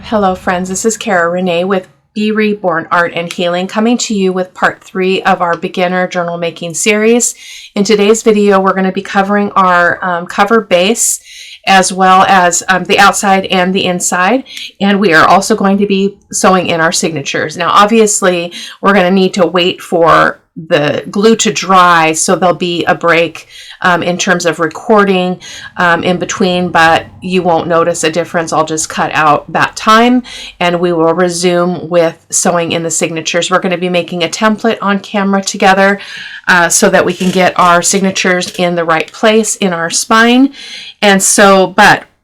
Hello friends, this is Cara-Renee with B.Reborn Art and Healing, coming to you with part 3 of our beginner journal making series. In today's video, we're going to be covering our cover base as well as the outside and the inside, and we are also going to be sewing in our signatures. Now obviously we're going to need to wait for the glue to dry, so there'll be a break in terms of recording in between, but you won't notice a difference. I'll just cut out that time and we will resume with sewing in the signatures. We're going to be making a template on camera together so that we can get our signatures in the right place in our spine. And so,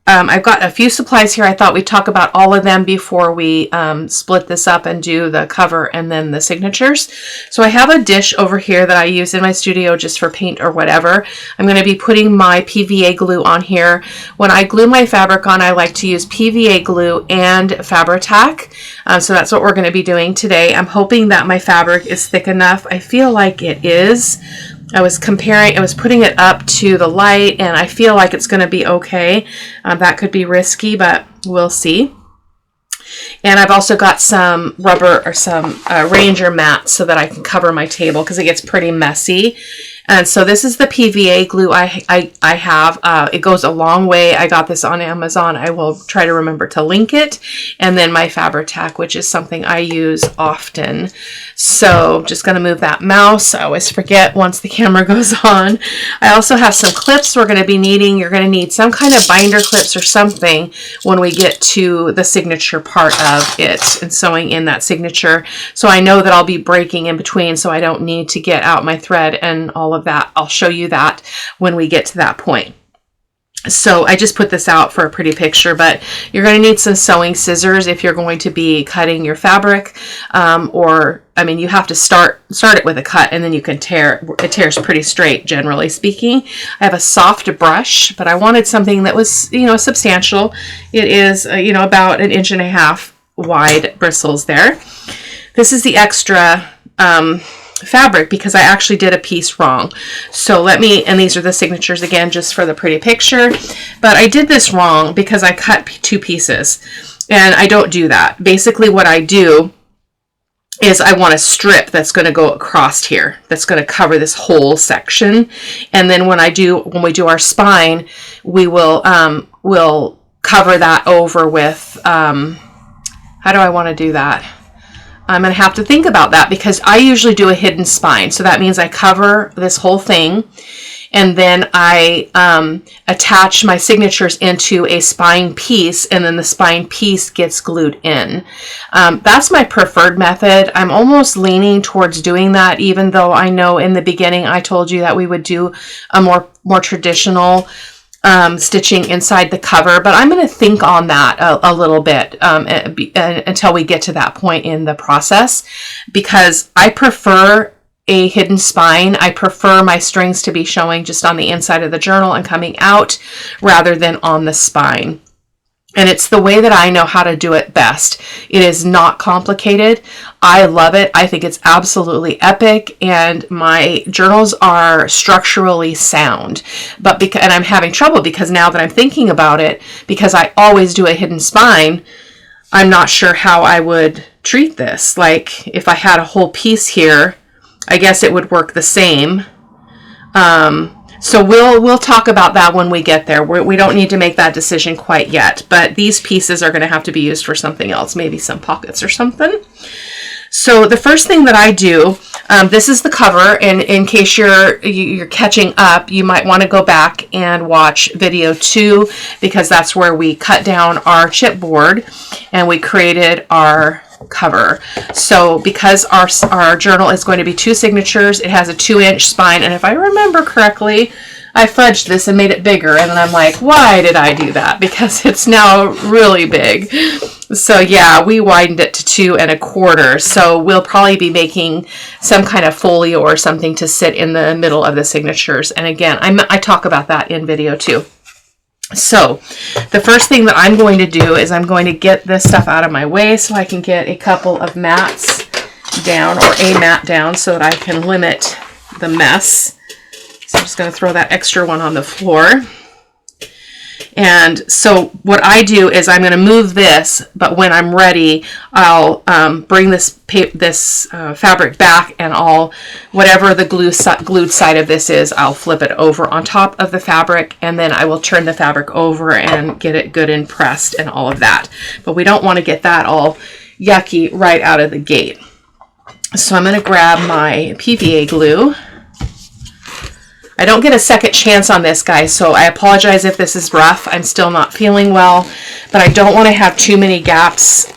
I've got a few supplies here. I thought we'd talk about all of them before we split this up and do the cover and then the signatures. So I have a dish over here that I use in my studio just for paint or whatever. I'm going to be putting my PVA glue on here. When I glue my fabric on, I like to use PVA glue and Fabri-Tac. So that's what we're going to be doing today. I'm hoping that my fabric is thick enough. I feel like it is. I was putting it up to the light, and I feel like it's going to be okay. That could be risky, but we'll see. And I've also got some rubber or some Ranger mats so that I can cover my table because it gets pretty messy. And so this is the PVA glue I have. It goes a long way. I got this on Amazon. I will try to remember to link it. And then my Fabri-Tac, which is something I use often. So just going to move that mouse. I always forget once the camera goes on. I also have some clips we're going to be needing. You're going to need some kind of binder clips or something when we get to the signature part of it and sewing in that signature. So I know that I'll be breaking in between, so I don't need to get out my thread and all of that. I'll show you that when we get to that point. So I just put this out for a pretty picture, but you're going to need some sewing scissors if you're going to be cutting your fabric, you have to start it with a cut and then you can tear. It tears pretty straight, generally speaking. I have a soft brush, but I wanted something that was, substantial. It is, about 1.5 inches wide bristles there. This is the extra fabric because I actually did a piece wrong. So and these are the signatures again, just for the pretty picture, but I did this wrong because I cut 2 pieces and I don't do that. Basically what I do is I want a strip that's going to go across here, that's going to cover this whole section. And then when we do our spine, we will we'll cover that over with, how do I want to do that? I'm going to have to think about that because I usually do a hidden spine. So that means I cover this whole thing and then I attach my signatures into a spine piece, and then the spine piece gets glued in. That's my preferred method. I'm almost leaning towards doing that, even though I know in the beginning I told you that we would do a more traditional stitching inside the cover, but I'm going to think on that a little bit until we get to that point in the process, because I prefer a hidden spine. I prefer my strings to be showing just on the inside of the journal and coming out rather than on the spine. And it's the way that I know how to do it best. It is not complicated. I love it. I think it's absolutely epic, and my journals are structurally sound. And I'm having trouble because now that I'm thinking about it, because I always do a hidden spine, I'm not sure how I would treat this. Like if I had a whole piece here, I guess it would work the same. So we'll talk about that when we get there. We don't need to make that decision quite yet, but these pieces are going to have to be used for something else, maybe some pockets or something. So the first thing that I do, this is the cover, and in case you're catching up, you might want to go back and watch video 2, because that's where we cut down our chipboard and we created our cover. So because our journal is going to be 2 signatures, it has a 2-inch spine, and if I remember correctly, I fudged this and made it bigger, and then I'm like, why did I do that? Because it's now really big. So yeah, we widened it to 2 1/4. So we'll probably be making some kind of folio or something to sit in the middle of the signatures. And again, I talk about that in video 2. So the first thing that I'm going to do is I'm going to get this stuff out of my way so I can get a couple of mats down, or a mat down, so that I can limit the mess. So I'm just going to throw that extra one on the floor. And so what I do is I'm going to move this, but when I'm ready, I'll bring this fabric back, and whatever the glued side of this is, I'll flip it over on top of the fabric, and then I will turn the fabric over and get it good and pressed and all of that. But we don't want to get that all yucky right out of the gate. So I'm going to grab my PVA glue. I don't get a second chance on this, guys, so I apologize if this is rough. I'm still not feeling well, but I don't want to have too many gaps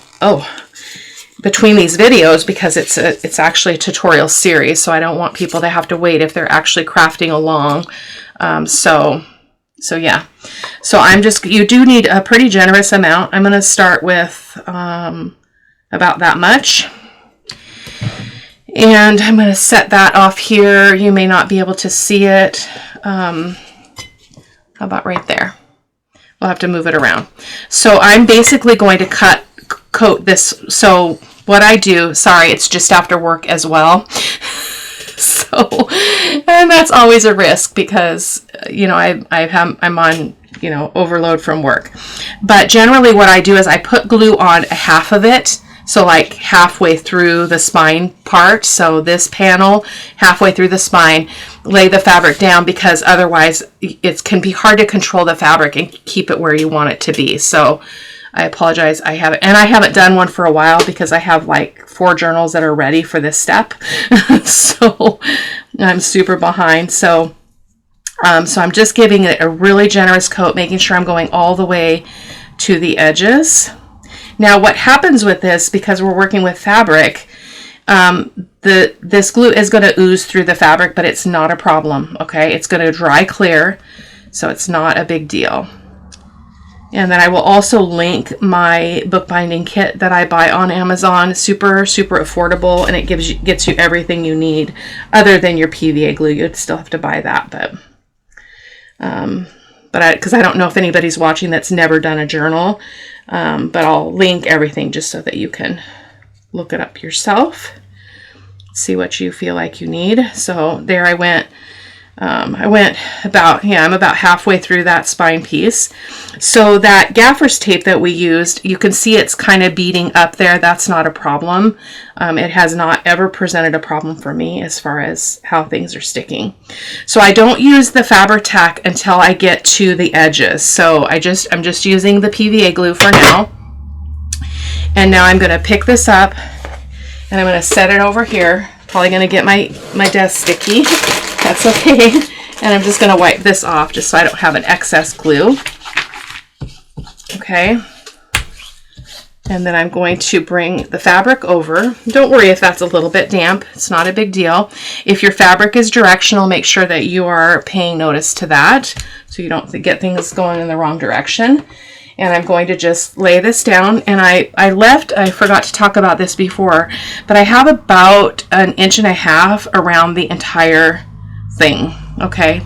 between these videos, because it's actually a tutorial series, so I don't want people to have to wait if they're actually crafting along. So yeah. So you do need a pretty generous amount. I'm going to start with about that much. And I'm going to set that off here. You may not be able to see it. How about right there? We'll have to move it around. So I'm basically going to coat this. So what I do, sorry, it's just after work as well. So, and that's always a risk because, you know, I'm on, you know, overload from work. But generally what I do is I put glue on half of it. So like halfway through the spine part, so this panel, halfway through the spine, lay the fabric down, because otherwise it can be hard to control the fabric and keep it where you want it to be. So I apologize, I haven't done one for a while because I have like 4 journals that are ready for this step. So I'm super behind. So I'm just giving it a really generous coat, making sure I'm going all the way to the edges. Now what happens with this, because we're working with fabric, this glue is going to ooze through the fabric, but it's not a problem, okay? It's going to dry clear, so it's not a big deal. And then I will also link my bookbinding kit that I buy on Amazon. Super, super affordable, and it gets you everything you need other than your PVA glue. You'd still have to buy that, because I don't know if anybody's watching that's never done a journal. But I'll link everything just so that you can look it up yourself, see what you feel like you need. So there I went. I'm about halfway through that spine piece. So that gaffer's tape that we used, you can see it's kind of beading up there. That's not a problem. It has not ever presented a problem for me as far as how things are sticking. So I don't use the Fabri-Tac until I get to the edges. So I'm just using the PVA glue for now. And now I'm going to pick this up and I'm going to set it over here. Probably going to get my desk sticky. That's okay. And I'm just going to wipe this off just so I don't have an excess glue. Okay. And then I'm going to bring the fabric over. Don't worry if that's a little bit damp. It's not a big deal. If your fabric is directional, make sure that you are paying notice to that so you don't get things going in the wrong direction. And I'm going to just lay this down. And I forgot to talk about this before, but I have about 1.5 inches around the entire thing. Okay.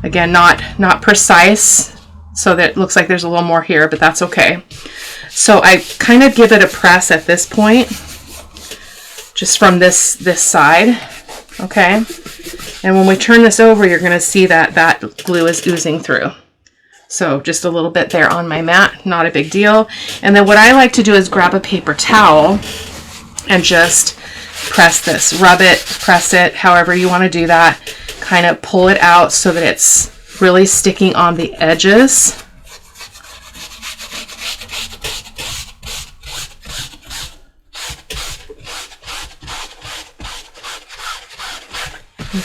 Again, not precise, so that it looks like there's a little more here, but that's okay. So I kind of give it a press at this point, just from this side. Okay. And when we turn this over, you're going to see that glue is oozing through. So just a little bit there on my mat, not a big deal. And then what I like to do is grab a paper towel and just press this, rub it, press it, however you want to do that. Kind of pull it out so that it's really sticking on the edges.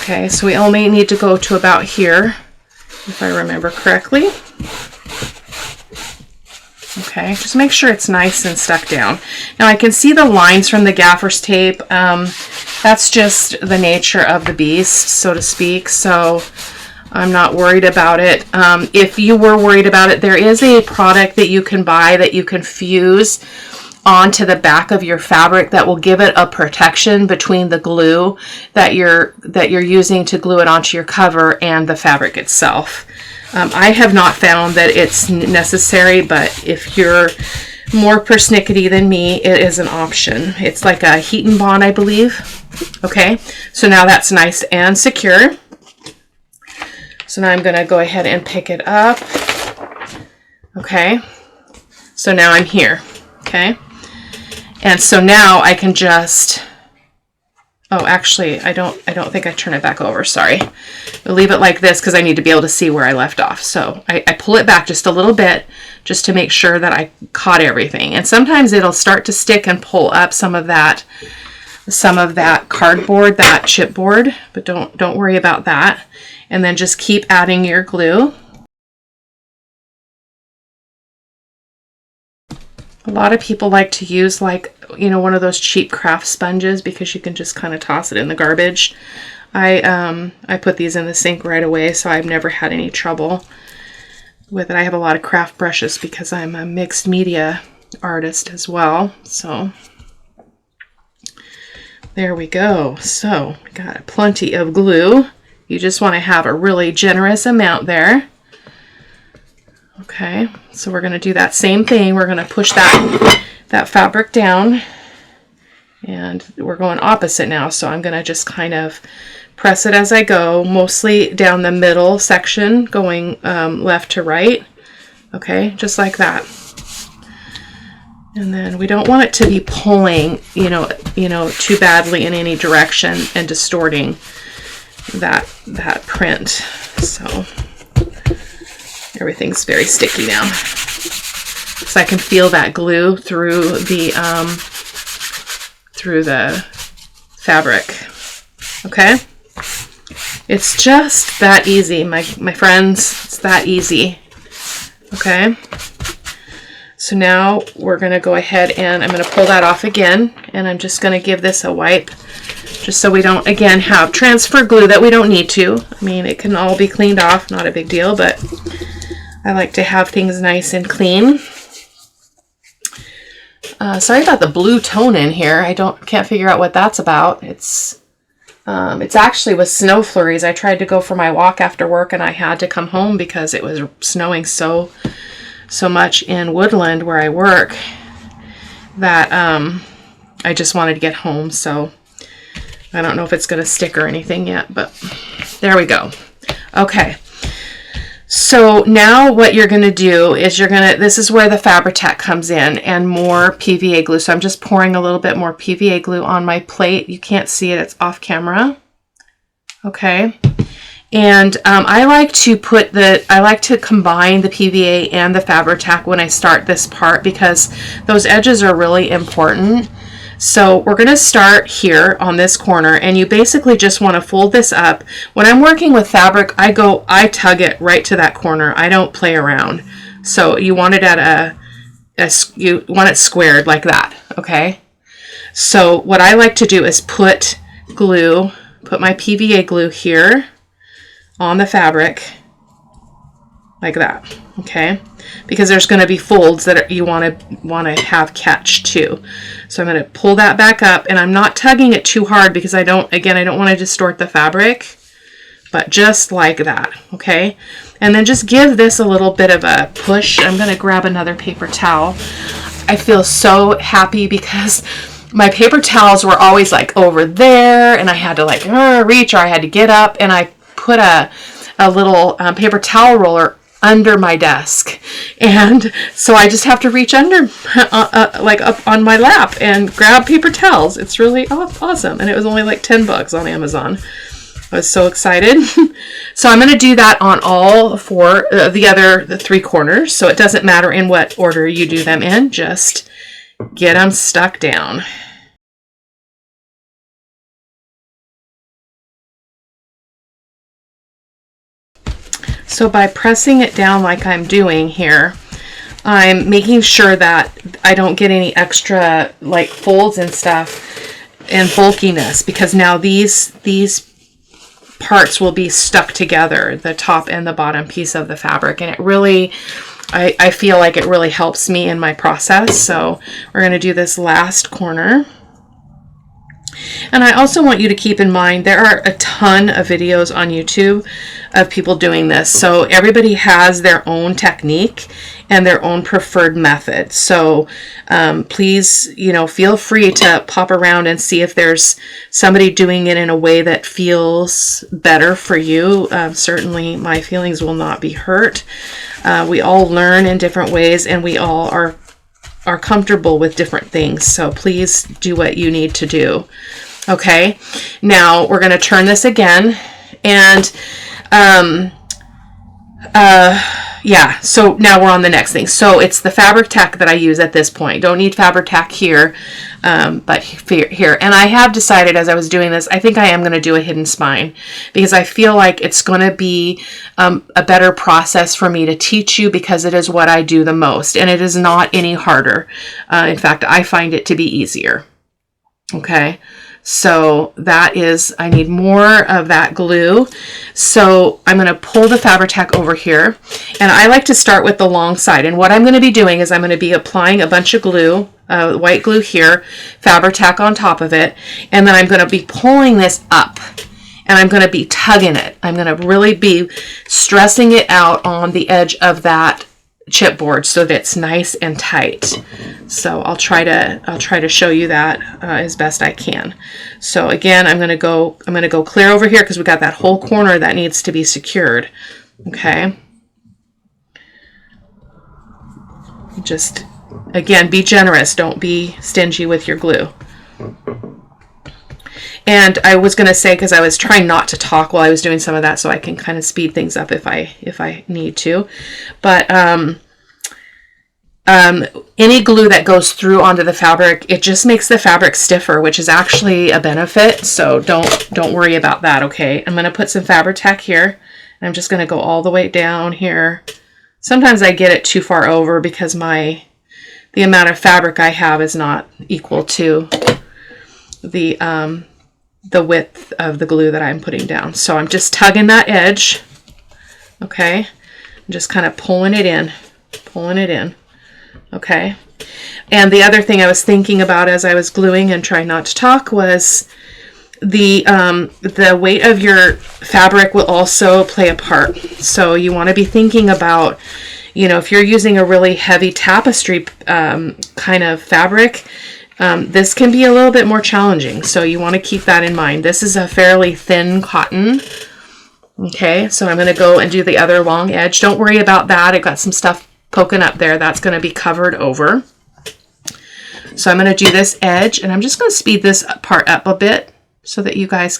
Okay, so we only need to go to about here, if I remember correctly. Okay, just make sure it's nice and stuck down. Now I can see the lines from the gaffer's tape. That's just the nature of the beast, so to speak, so I'm not worried about it. If you were worried about it, there is a product that you can buy that you can fuse onto the back of your fabric that will give it a protection between the glue that you're using to glue it onto your cover and the fabric itself. I have not found that it's necessary, but if you're more persnickety than me, it is an option. It's like a heat and bond, I believe. Okay, so now that's nice and secure. So now I'm going to go ahead and pick it up. Okay, so now I'm here. Okay, and so now I can just, oh, actually, I don't think I turn it back over. Sorry. I'll leave it like this because I need to be able to see where I left off. So I pull it back just a little bit just to make sure that I caught everything. And sometimes it'll start to stick and pull up some of that cardboard, that chipboard, but don't worry about that. And then just keep adding your glue. A lot of people like to use, like, you know, one of those cheap craft sponges because you can just kind of toss it in the garbage. I put these in the sink right away, so I've never had any trouble with it. I have a lot of craft brushes because I'm a mixed media artist as well. So there we go. So we got plenty of glue. You just want to have a really generous amount there. Okay, so we're going to do that same thing. We're going to push that fabric down, and we're going opposite now. So I'm going to just kind of press it as I go, mostly down the middle section, going left to right. Okay, just like that. And then we don't want it to be pulling, you know, too badly in any direction and distorting that print. So everything's very sticky now. So I can feel that glue through the fabric. Okay? It's just that easy, my friends. It's that easy. Okay? So now we're going to go ahead and I'm going to pull that off again, and I'm just going to give this a wipe just so we don't, again, have transfer glue that we don't need to. I mean, it can all be cleaned off, not a big deal, but I like to have things nice and clean. Sorry about the blue tone in here. Can't figure out what that's about. It's actually with snow flurries. I tried to go for my walk after work and I had to come home because it was snowing so much in Woodland where I work that I just wanted to get home. So I don't know if it's going to stick or anything yet, but there we go. Okay. So now what you're going to do is this is where the Fabri-Tac comes in and more PVA glue. So I'm just pouring a little bit more PVA glue on my plate. You can't see it, it's off camera. Okay. And I like to combine the PVA and the Fabri-Tac when I start this part because those edges are really important. So we're going to start here on this corner, and you basically just want to fold this up. When I'm working with fabric, I tug it right to that corner. I don't play around. So you want it you want it squared like that, okay? So what I like to do is put my PVA glue here on the fabric like that, okay? Because there's going to be folds that you want to have catch too. So I'm going to pull that back up, and I'm not tugging it too hard because I don't want to distort the fabric, but just like that, okay? And then just give this a little bit of a push. I'm going to grab another paper towel. I feel so happy because my paper towels were always like over there, and I had to like reach, or I had to get up, and I put a little paper towel roller under my desk, and so I just have to reach under like up on my lap and grab paper towels. It's really awesome, and it was only like $10 on Amazon. I was so excited. So I'm going to do that on all four the three corners, so it doesn't matter in what order you do them in, just get them stuck down. So by pressing it down like I'm doing here, I'm making sure that I don't get any extra like folds and stuff and bulkiness, because now these parts will be stuck together, the top and the bottom piece of the fabric, and it really, I feel like it really helps me in my process. So we're going to do this last corner. And I also want you to keep in mind there are a ton of videos on YouTube of people doing this. So everybody has their own technique and their own preferred method. So please, you know, feel free to pop around and see if there's somebody doing it in a way that feels better for you. Certainly my feelings will not be hurt. We all learn in different ways, and we all are comfortable with different things. So please do what you need to do. Okay, now we're going to turn this again, and yeah, so now we're on the next thing. So it's the fabric tack that I use at this point. Don't need fabric tack here, but here. And I have decided as I was doing this, I think I am going to do a hidden spine, because I feel like it's going to be a better process for me to teach you, because it is what I do the most, and it is not any harder. In fact, I find it to be easier. Okay. So that is, I need more of that glue. So I'm going to pull the fabric tack over here, and I like to start with the long side. And what I'm going to be doing is I'm going to be applying a bunch of glue, white glue here, fabric tack on top of it. And then I'm going to be pulling this up, and I'm going to be tugging it. I'm going to really be stressing it out on the edge of that chipboard so that it's nice and tight. So I'll try to show you that as best I can. So again, I'm going to go clear over here, because we got that whole corner that needs to be secured. Okay. Just again, be generous. Don't be stingy with your glue. And I was going to say, because I was trying not to talk while I was doing some of that, so I can kind of speed things up if I need to. But any glue that goes through onto the fabric, it just makes the fabric stiffer, which is actually a benefit. So don't worry about that. Okay, I'm going to put some fabric tack here, and I'm just going to go all the way down here. Sometimes I get it too far over because the amount of fabric I have is not equal to the width of the glue that I'm putting down. So I'm just tugging that edge. Okay, I'm just kind of pulling it in. Okay. And the other thing I was thinking about as I was gluing and trying not to talk was the weight of your fabric will also play a part. So you want to be thinking about, you know, if you're using a really heavy tapestry kind of fabric, this can be a little bit more challenging. So you want to keep that in mind. This is a fairly thin cotton. Okay, so I'm going to go and do the other long edge. Don't worry about that. I've got some stuff poking up there. That's going to be covered over. So I'm going to do this edge, and I'm just going to speed this part up a bit so that you guys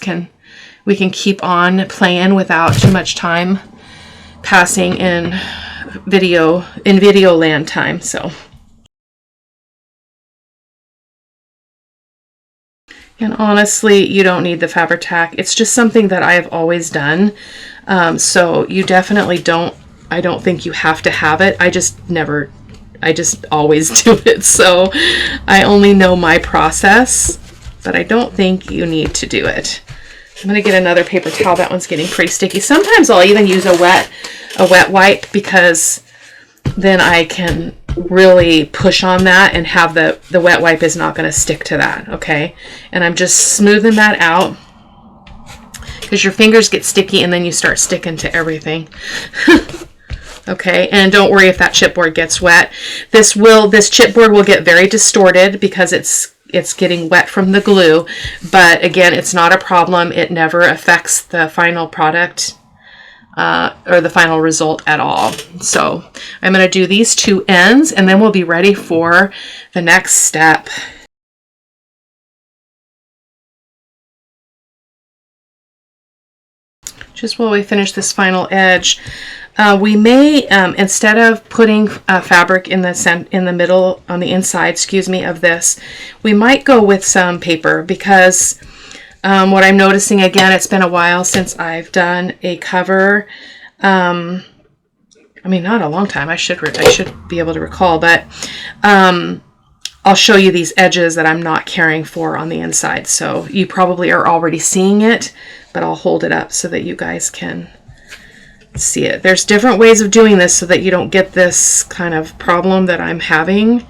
we can keep on playing without too much time passing in video land time. So, and honestly, you don't need the fabric tack. It's just something that I have always done. So you definitely I don't think you have to have it. I just always do it. So I only know my process, but I don't think you need to do it. I'm going to get another paper towel. That one's getting pretty sticky. Sometimes I'll even use a wet wipe, because then I can really push on that and have the wet wipe is not going to stick to that. Okay. And I'm just smoothing that out, because your fingers get sticky and then you start sticking to everything. Okay, and don't worry if that chipboard gets wet. This chipboard will get very distorted because it's getting wet from the glue, but again, it's not a problem. It never affects the final product or the final result at all. So I'm going to do these two ends, and then we'll be ready for the next step. Just while we finish this final edge, we may, instead of putting fabric in the middle, on the inside, of this, we might go with some paper, because what I'm noticing, again, it's been a while since I've done a cover. I mean, not a long time. I should be able to recall, but I'll show you these edges that I'm not caring for on the inside. So you probably are already seeing it, but I'll hold it up so that you guys can see it. There's different ways of doing this so that you don't get this kind of problem that I'm having.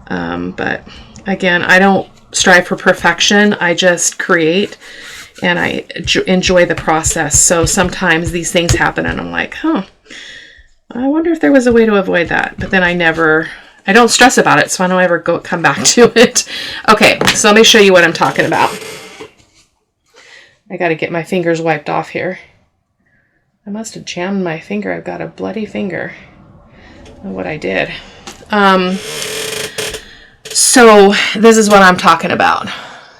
But again, I don't strive for perfection. I just create, and I enjoy the process. So sometimes these things happen and I'm like, huh, I wonder if there was a way to avoid that. But then I don't stress about it, so I don't ever come back to it. Okay, so let me show you what I'm talking about. I got to get my fingers wiped off here. I must have jammed my finger. I've got a bloody finger. What I did. So this is what I'm talking about.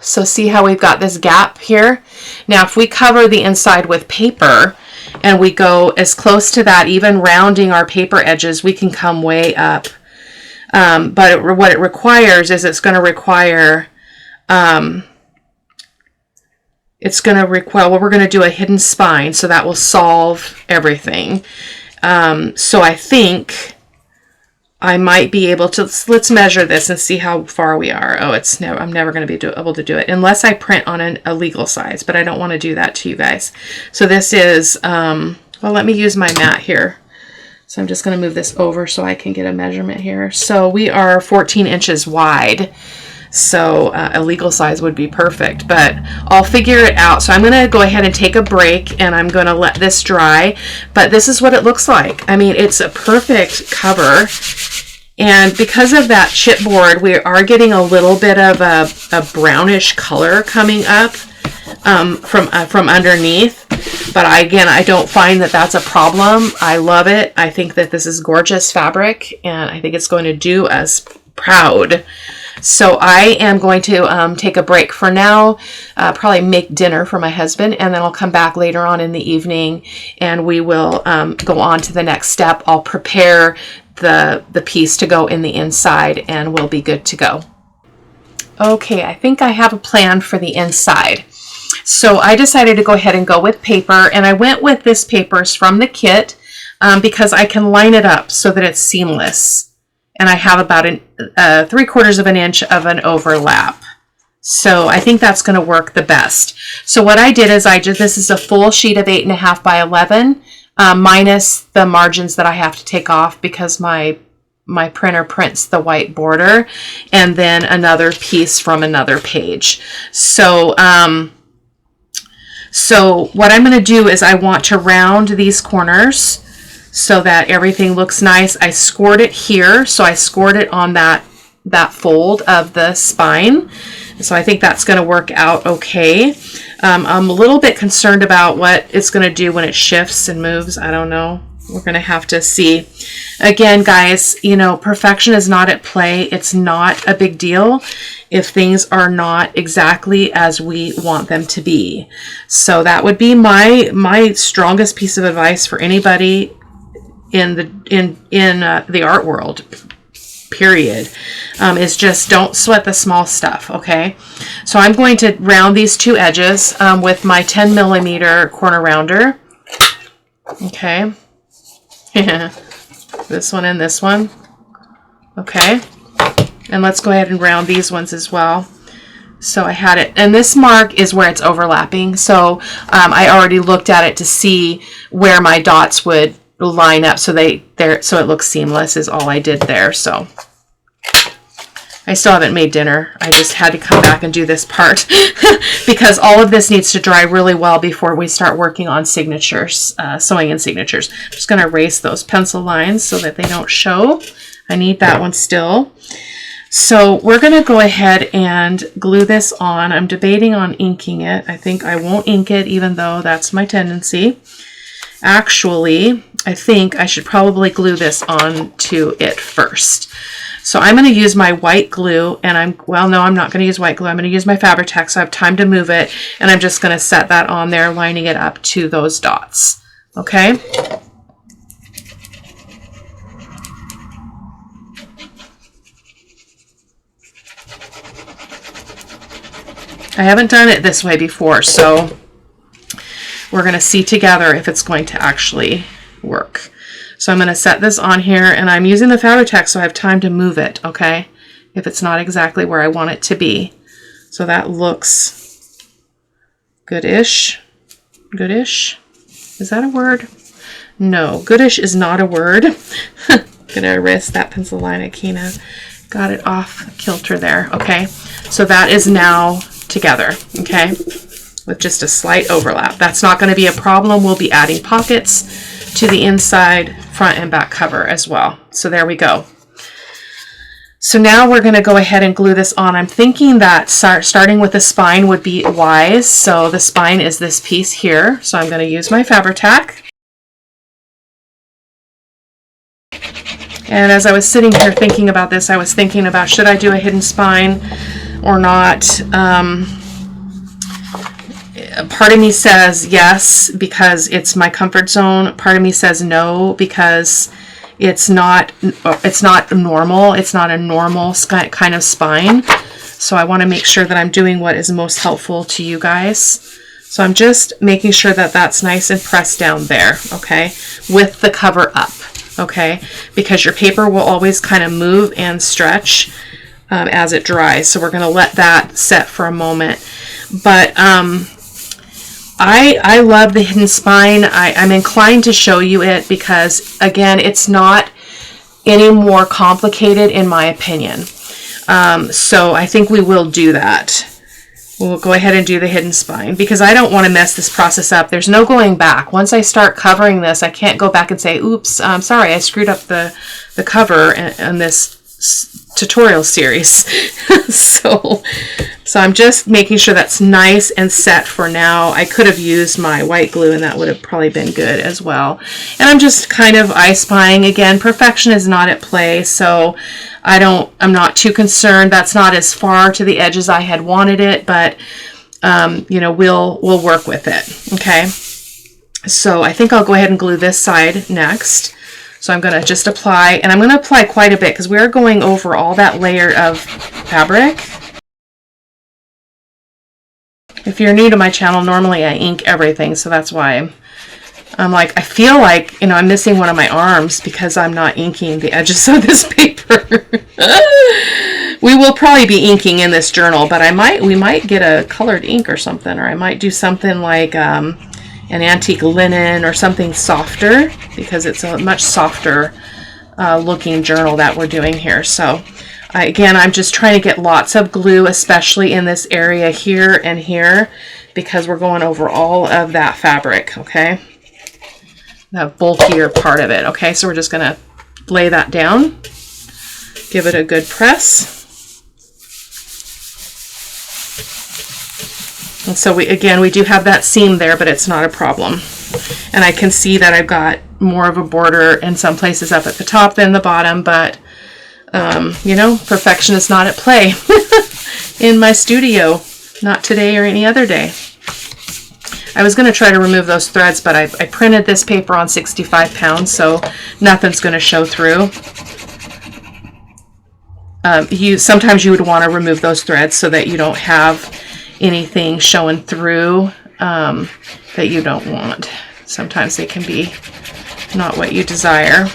So see how we've got this gap here? Now if we cover the inside with paper and we go as close to that, even rounding our paper edges, we can come way up. But what it requires is it's going to require, well, we're going to do a hidden spine, so that will solve everything. So I think I might be able to, let's measure this and see how far we are. Oh, I'm never going to be able to do it unless I print on a legal size, but I don't want to do that to you guys. So this is, well, let me use my mat here. So I'm just going to move this over so I can get a measurement here. So we are 14 inches wide. So a legal size would be perfect, but I'll figure it out. So I'm going to go ahead and take a break and I'm going to let this dry, but this is what it looks like. I mean, it's a perfect cover. And because of that chipboard, we are getting a little bit of a brownish color coming up from underneath. But I don't find that that's a problem. I love it. I think that this is gorgeous fabric, and I think it's going to do us proud. So I am going to take a break for now, probably make dinner for my husband, and then I'll come back later on in the evening and we will go on to the next step. I'll prepare the piece to go in the inside and we'll be good to go. Okay, I think I have a plan for the inside. So I decided to go ahead and go with paper, and I went with this papers from the kit because I can line it up so that it's seamless. And I have about 3/4 of an inch of an overlap. So I think that's going to work the best. So what I did is this is a full sheet of 8.5 by 11, minus the margins that I have to take off because my printer prints the white border, and then another piece from another page. So what I'm going to do is I want to round these corners so that everything looks nice. I scored it here, so I scored it on that fold of the spine. So I think that's going to work out okay. I'm a little bit concerned about what it's going to do when it shifts and moves. I don't know. We're going to have to see. Again, guys, perfection is not at play. It's not a big deal if things are not exactly as we want them to be. So that would be my strongest piece of advice for anybody in the art world, period, is just don't sweat the small stuff. Okay, so I'm going to round these two edges with my 10mm corner rounder. Okay. This one and this one. Okay, and let's go ahead and round these ones as well. So I had it, and this mark is where it's overlapping, so I already looked at it to see where my dots would line up so so it looks seamless is all I did there. So I still haven't made dinner. I just had to come back and do this part because all of this needs to dry really well before we start working on signatures, sewing in signatures. I'm just going to erase those pencil lines so that they don't show. I need that one still. So we're going to go ahead and glue this on. I'm debating on inking it. I think I won't ink it, even though that's my tendency. Actually, I think I should probably glue this on to it first. So I'm going to use my white glue, and I'm not going to use white glue. I'm going to use my Fabri-Tac so I have time to move it, and I'm just going to set that on there, lining it up to those dots. Okay? I haven't done it this way before, so we're going to see together if it's going to actually work. So I'm going to set this on here, and I'm using the Fabri-Tac so I have time to move it, okay, if it's not exactly where I want it to be. So that looks goodish. Goodish? Is that a word? No, goodish is not a word. I'm going to erase that pencil line. I kind of Got it off kilter there. Okay, so that is now together, okay, with just a slight overlap. That's not going to be a problem. We'll be adding pockets to the inside, front and back cover as well. So there we go. So now we're going to go ahead and glue this on. I'm thinking that starting with the spine would be wise. So the spine is this piece here. So I'm going to use my Fabri-Tac. And as I was sitting here thinking about this, I was thinking about, should I do a hidden spine or not? Part of me says yes, because it's my comfort zone. Part of me says no, because it's not normal. It's not a normal kind of spine. So I want to make sure that I'm doing what is most helpful to you guys. So I'm just making sure that that's nice and pressed down there, okay, with the cover up, okay, because your paper will always kind of move and stretch as it dries. So we're going to let that set for a moment. But I love the hidden spine. I'm inclined to show you it because, again, it's not any more complicated in my opinion. So I think we will do that. We'll go ahead and do the hidden spine because I don't want to mess this process up. There's no going back. Once I start covering this, I can't go back and say, oops, I'm sorry, I screwed up the cover in this tutorial series. so I'm just making sure that's nice and set for now. I could have used my white glue and that would have probably been good as well. And I'm just kind of I spying again. Perfection is not at play, so I'm not too concerned. That's not as far to the edge as I had wanted it, but you know, we'll work with it. Okay. So I think I'll go ahead and glue this side next. So I'm going to just apply, and I'm going to apply quite a bit because we're going over all that layer of fabric. If you're new to my channel, normally I ink everything, so that's why I'm like, I feel like, you know, I'm missing one of my arms because I'm not inking the edges of this paper. We will probably be inking in this journal, but we might get a colored ink or something, or I might do something like an antique linen or something softer, because it's a much softer looking journal that we're doing here. So again, I'm just trying to get lots of glue, especially in this area here and here, because we're going over all of that fabric, okay? The bulkier part of it, okay? So we're just going to lay that down, give it a good press. And so we do have that seam there, but it's not a problem. And I can see that I've got more of a border in some places up at the top than the bottom, but you know, perfection is not at play in my studio, not today or any other day. I was going to try to remove those threads, but I printed this paper on 65 pounds, so nothing's going to show through. Sometimes you would want to remove those threads so that you don't have anything showing through that you don't want. Sometimes they can be not what you desire.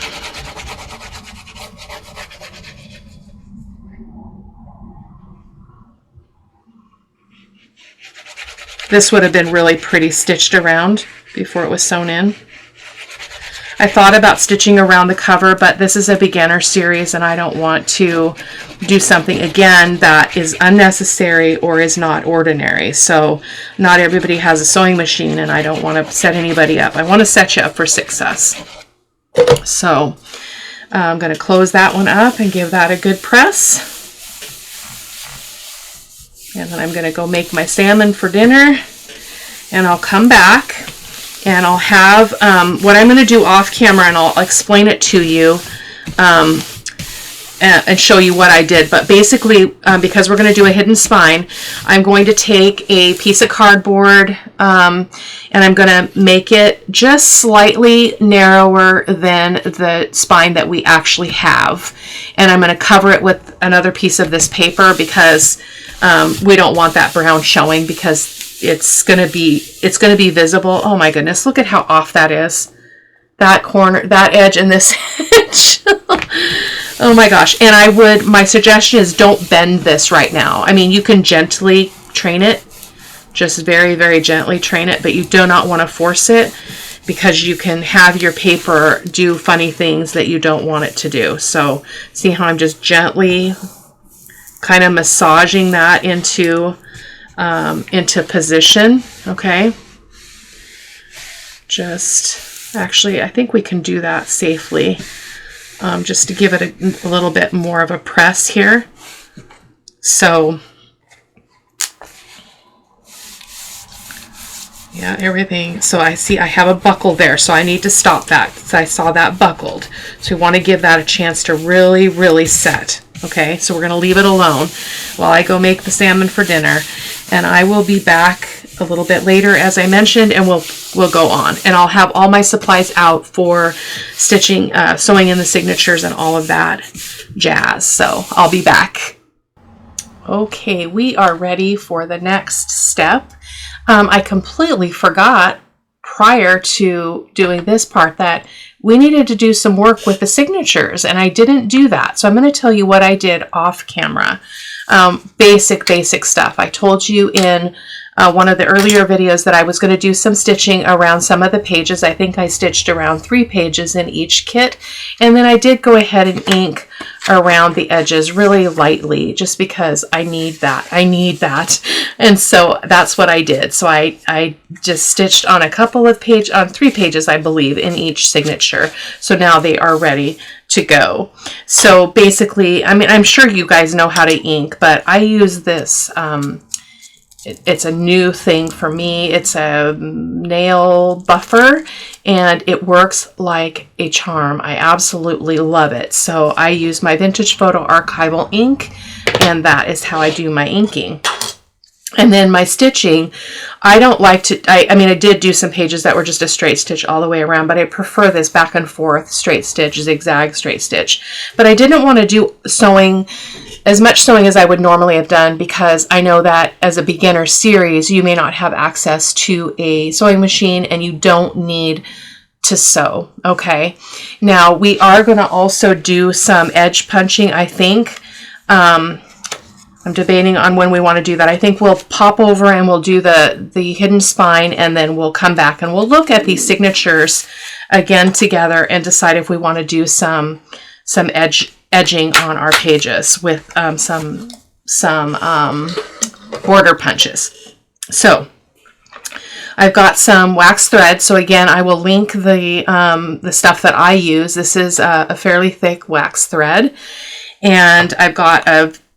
This would have been really pretty stitched around before it was sewn in. I thought about stitching around the cover, but this is a beginner series and I don't want to do something again that is unnecessary or is not ordinary. So not everybody has a sewing machine and I don't want to set anybody up. I want to set you up for success. So I'm going to close that one up and give that a good press. And then I'm going to go make my salmon for dinner, and I'll come back and I'll have what I'm going to do off camera, and I'll explain it to you and show you what I did. But basically, because we're going to do a hidden spine, I'm going to take a piece of cardboard and I'm going to make it just slightly narrower than the spine that we actually have. And I'm going to cover it with another piece of this paper because we don't want that brown showing, because it's going to be visible. Oh my goodness, look at how off that is. That corner, that edge, and this edge. Oh my gosh. And my suggestion is don't bend this right now. I mean, you can gently train it, just very, very gently train it, but you do not want to force it. because you can have your paper do funny things that you don't want it to do. So see how I'm just gently kind of massaging that into position, okay? Just, actually, I think we can do that safely, just to give it a little bit more of a press here. So, yeah, everything. So I see I have a buckle there, so I need to stop that because I saw that buckled. So we want to give that a chance to really, really set. Okay, so we're going to leave it alone while I go make the salmon for dinner. And I will be back a little bit later, as I mentioned, and we'll go on. And I'll have all my supplies out for stitching, sewing in the signatures and all of that jazz. So I'll be back. Okay, we are ready for the next step. I completely forgot prior to doing this part that we needed to do some work with the signatures, and I didn't do that. So I'm going to tell you what I did off camera. Basic stuff. I told you in one of the earlier videos that I was going to do some stitching around some of the pages. I think I stitched around 3 pages in each kit. And then I did go ahead and ink around the edges really lightly, just because I need that. And so that's what I did. So I just stitched on a couple of on 3 pages, I believe, in each signature. So now they are ready to go. So basically, I mean, I'm sure you guys know how to ink, but I use this, it's a new thing for me. It's a nail buffer, and it works like a charm. I absolutely love it. So I use my Vintage Photo Archival ink, and that is how I do my inking. And then my stitching, I don't like to, I mean, I did do some pages that were just a straight stitch all the way around, but I prefer this back and forth, straight stitch, zigzag, straight stitch. But I didn't want to do sewing, as much sewing as I would normally have done, because I know that as a beginner series, you may not have access to a sewing machine and you don't need to sew, okay? Now, we are going to also do some edge punching, I think. I'm debating on when we want to do that. I think we'll pop over and we'll do the hidden spine, and then we'll come back and we'll look at these signatures again together and decide if we want to do some edging on our pages with some border punches. So I've got some wax thread. So again, I will link the stuff that I use. This is a fairly thick wax thread, and I've got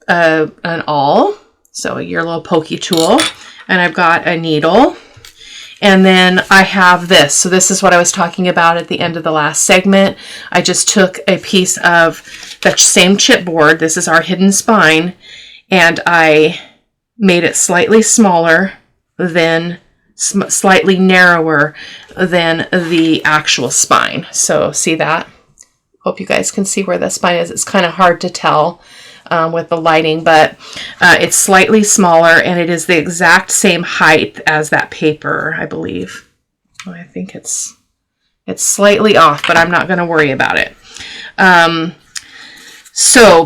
an awl, so your little pokey tool, and I've got a needle, and then I have this. So this is what I was talking about at the end of the last segment. I just took a piece of the same chipboard. This is our hidden spine, and I made it slightly smaller than, slightly narrower than the actual spine. So see that? Hope you guys can see where the spine is. It's kind of hard to tell with the lighting, but it's slightly smaller, and it is the exact same height as that paper, I believe. Oh, I think it's slightly off, but I'm not going to worry about it.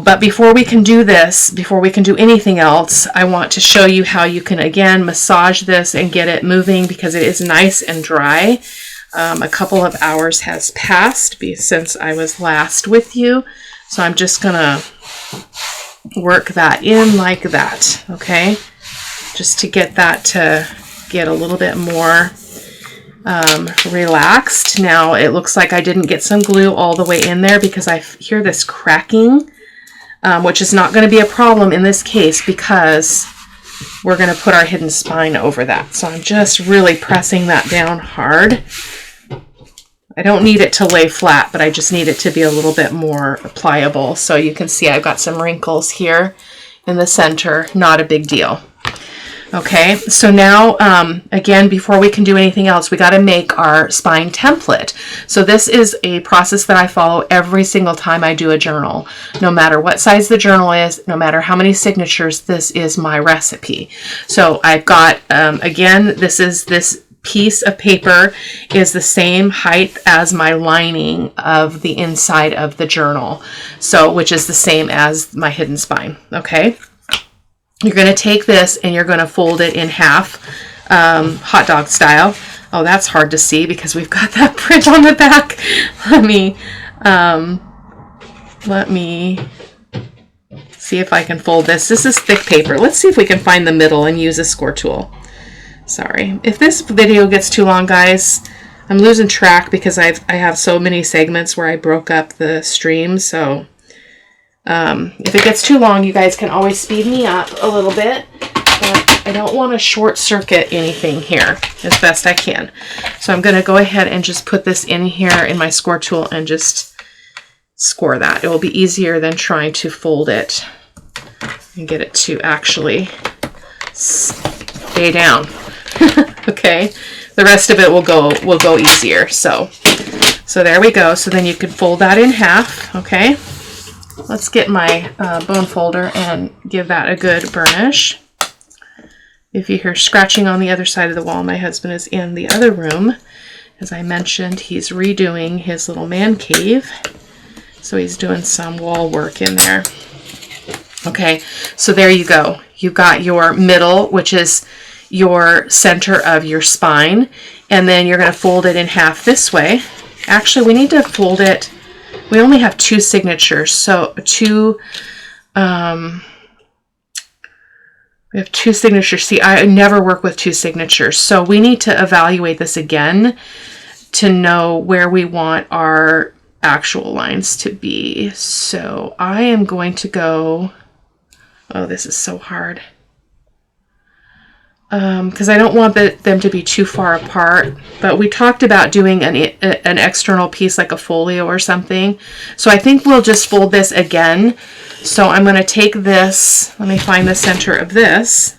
But before we can do this, before we can do anything else, I want to show you how you can, again, massage this and get it moving, because it is nice and dry. A couple of hours has passed since I was last with you, so I'm just going to work that in like that, okay? Just to get that to get a little bit more relaxed. Now, it looks like I didn't get some glue all the way in there because I hear this cracking, which is not going to be a problem in this case because we're going to put our hidden spine over that. So I'm just really pressing that down hard. I don't need it to lay flat, but I just need it to be a little bit more pliable. So you can see I've got some wrinkles here in the center. Not a big deal. Okay, so now, again, before we can do anything else, we got to make our spine template. So this is a process that I follow every single time I do a journal. No matter what size the journal is, no matter how many signatures, this is my recipe. So I've got, again, this piece of paper is the same height as my lining of the inside of the journal, so which is the same as my hidden spine. Okay, you're going to take this and you're going to fold it in half, hot dog style. Oh, that's hard to see because we've got that print on the back. Let me see if I can fold this. This is thick paper. Let's see if we can find the middle and use a score tool. Sorry. If this video gets too long, guys, I'm losing track because I have so many segments where I broke up the stream. So if it gets too long, you guys can always speed me up a little bit. But I don't want to short circuit anything here as best I can. So I'm going to go ahead and just put this in here in my score tool and just score that. It will be easier than trying to fold it and get it to actually stay down. Okay, the rest of it will go easier. So there we go. So then you can fold that in half. Okay, let's get my bone folder and give that a good burnish. If you hear scratching on the other side of the wall, my husband is in the other room. As I mentioned, he's redoing his little man cave. So he's doing some wall work in there. Okay, so there you go. You've got your middle, which is your center of your spine. And then you're going to fold it in half this way. Actually, we need to fold it. We only have 2 signatures. So we have 2 signatures. See, I never work with 2 signatures. So we need to evaluate this again to know where we want our actual lines to be. So I am going to go, oh, this is so hard. Because I don't want them to be too far apart, but we talked about doing an external piece like a folio or something. So I think we'll just fold this again. So I'm going to take this, let me find the center of this.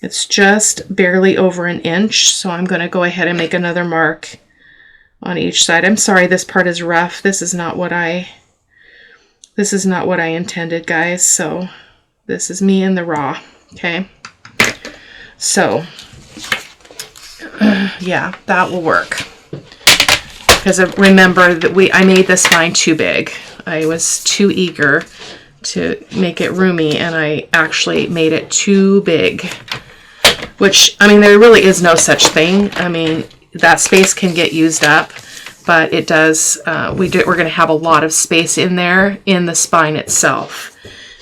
It's just barely over 1 inch. So I'm going to go ahead and make another mark on each side. I'm sorry, this part is rough. This is not what I intended, guys. So this is me in the raw. Okay. So yeah, that will work. Because remember that I made this line too big. I was too eager to make it roomy and I actually made it too big. Which, I mean, there really is no such thing. I mean, that space can get used up, but it does, we're going to have a lot of space in there in the spine itself,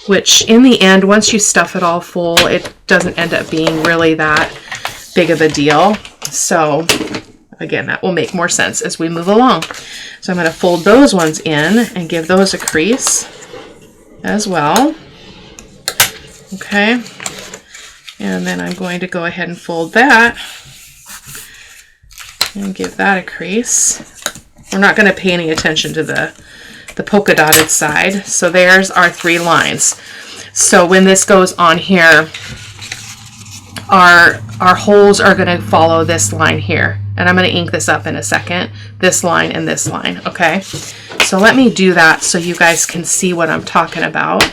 which in the end, once you stuff it all full, it doesn't end up being really that big of a deal. So again, that will make more sense as we move along. So I'm going to fold those ones in and give those a crease as well. Okay. And then I'm going to go ahead and fold that and give that a crease. We're not going to pay any attention to the polka dotted side. So there's our 3 lines. So when this goes on here, our holes are going to follow this line here. And I'm going to ink this up in a second. This line and this line. Okay. So let me do that so you guys can see what I'm talking about.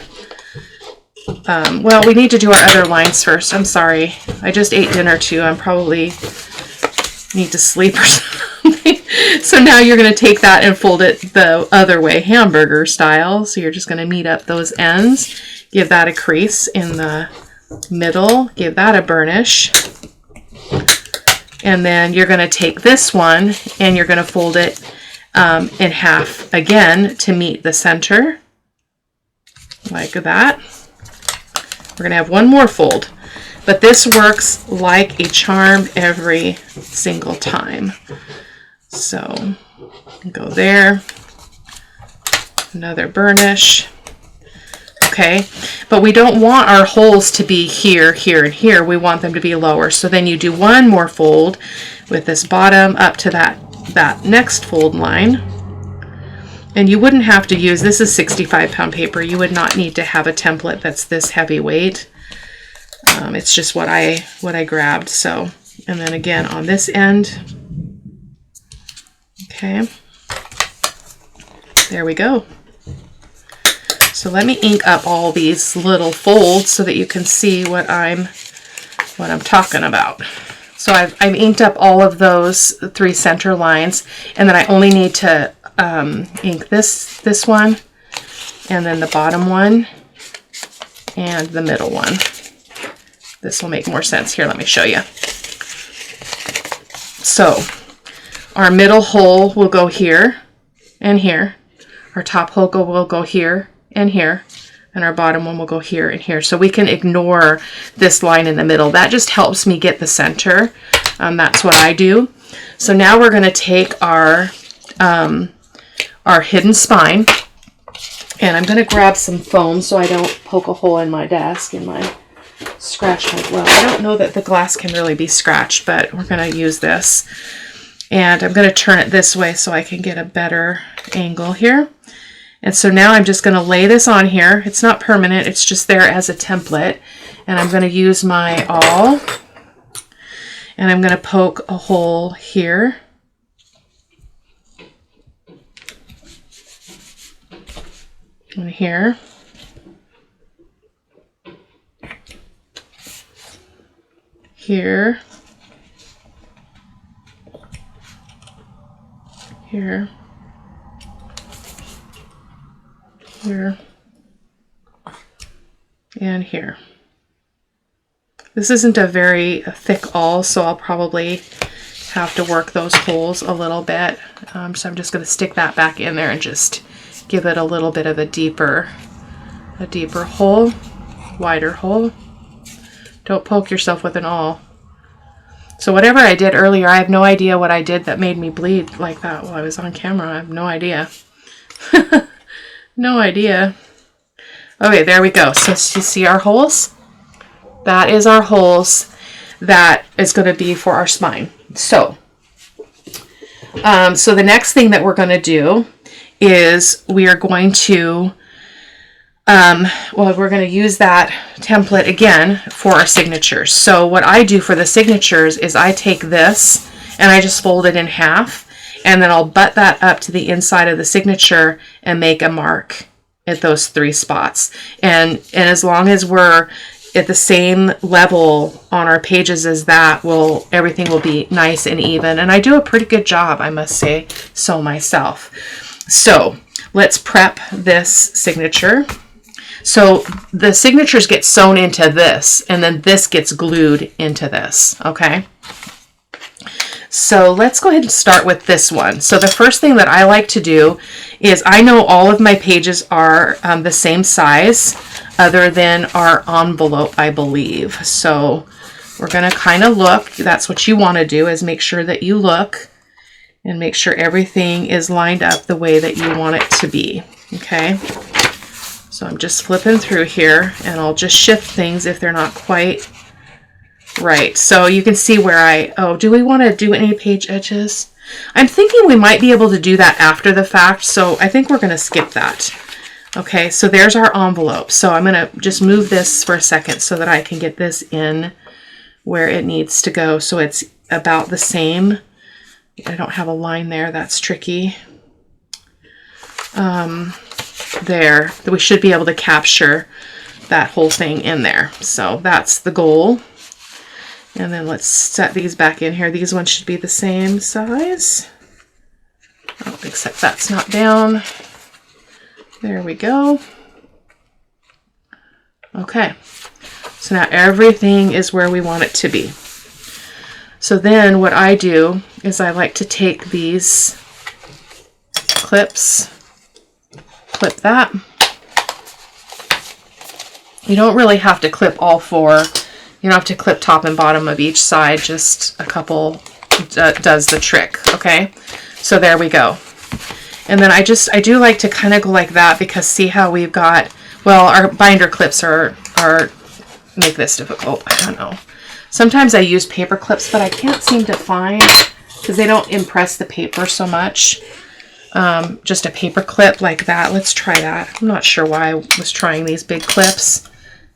Well, we need to do our other lines first. I'm sorry. I just ate dinner too. I'm probably need to sleep or something. So now you're going to take that and fold it the other way, hamburger style. So you're just going to meet up those ends. Give that a crease in the middle. Give that a burnish. And then you're going to take this one and you're going to fold it in half again to meet the center. Like that. We're going to have one more fold. But this works like a charm every single time. So go there, another burnish. Okay, but we don't want our holes to be here, here, and here. We want them to be lower. So then you do one more fold with this bottom up to that next fold line. And you wouldn't have to use, this is 65-pound paper. You would not need to have a template that's this heavyweight. It's just what I grabbed. So, and then again on this end. Okay. There we go. So let me ink up all these little folds so that you can see what I'm talking about. So I've inked up all of those 3 center lines, and then I only need to ink this one, and then the bottom one, and the middle one. This will make more sense. Here, let me show you. So our middle hole will go here and here. Our top hole will go here and here. And our bottom one will go here and here. So we can ignore this line in the middle. That just helps me get the center. That's what I do. So now we're going to take our hidden spine. And I'm going to grab some foam so I don't poke a hole in my desk, in my scratch. Well, I don't know that the glass can really be scratched, but we're going to use this. And I'm going to turn it this way so I can get a better angle here. And so now I'm just going to lay this on here. It's not permanent, it's just there as a template. And I'm going to use my awl. And I'm going to poke a hole here. And here. Here. Here. Here. And here. This isn't a very thick awl, so I'll probably have to work those holes a little bit. So I'm just going to stick that back in there and just give it a little bit of a deeper hole, wider hole. Don't poke yourself with an awl. So whatever I did earlier, I have no idea what I did that made me bleed like that while I was on camera. I have no idea. No idea. Okay, there we go. So you see our holes? That is our holes. That is going to be for our spine. So the next thing that we're going to do is we are going to, we're going to use that template again for our signatures. So what I do for the signatures is I take this and I just fold it in half, and then I'll butt that up to the inside of the signature and make a mark at those 3 spots. And as long as we're at the same level on our pages as that, everything will be nice and even. And I do a pretty good job, I must say so myself. So let's prep this signature. So the signatures get sewn into this, and then this gets glued into this, okay? So let's go ahead and start with this one. So the first thing that I like to do is, I know all of my pages are the same size, other than our envelope, I believe. So we're going to kind of look. That's what you want to do, is make sure that you look and make sure everything is lined up the way that you want it to be. Okay. So I'm just flipping through here, and I'll just shift things if they're not quite right. So you can see where do we want to do any page edges? I'm thinking we might be able to do that after the fact. So I think we're going to skip that. Okay, so there's our envelope. So I'm going to just move this for a second so that I can get this in where it needs to go. So it's about the same. I don't have a line there. That's tricky. There. We should be able to capture that whole thing in there. So that's the goal. And then let's set these back in here. These ones should be the same size. Oh, except that's not down. There we go. Okay, so now everything is where we want it to be. So then what I do is I like to take these clips, clip that. You don't really have to clip all 4. You don't have to clip top and bottom of each side. Just a couple does the trick, okay? So there we go. And then I do like to kind of go like that, because see how we've got, well, our binder clips are make this difficult. I don't know. Sometimes I use paper clips, but I can't seem to find, because they don't impress the paper so much. Just a paper clip like that. Let's try that. I'm not sure why I was trying these big clips.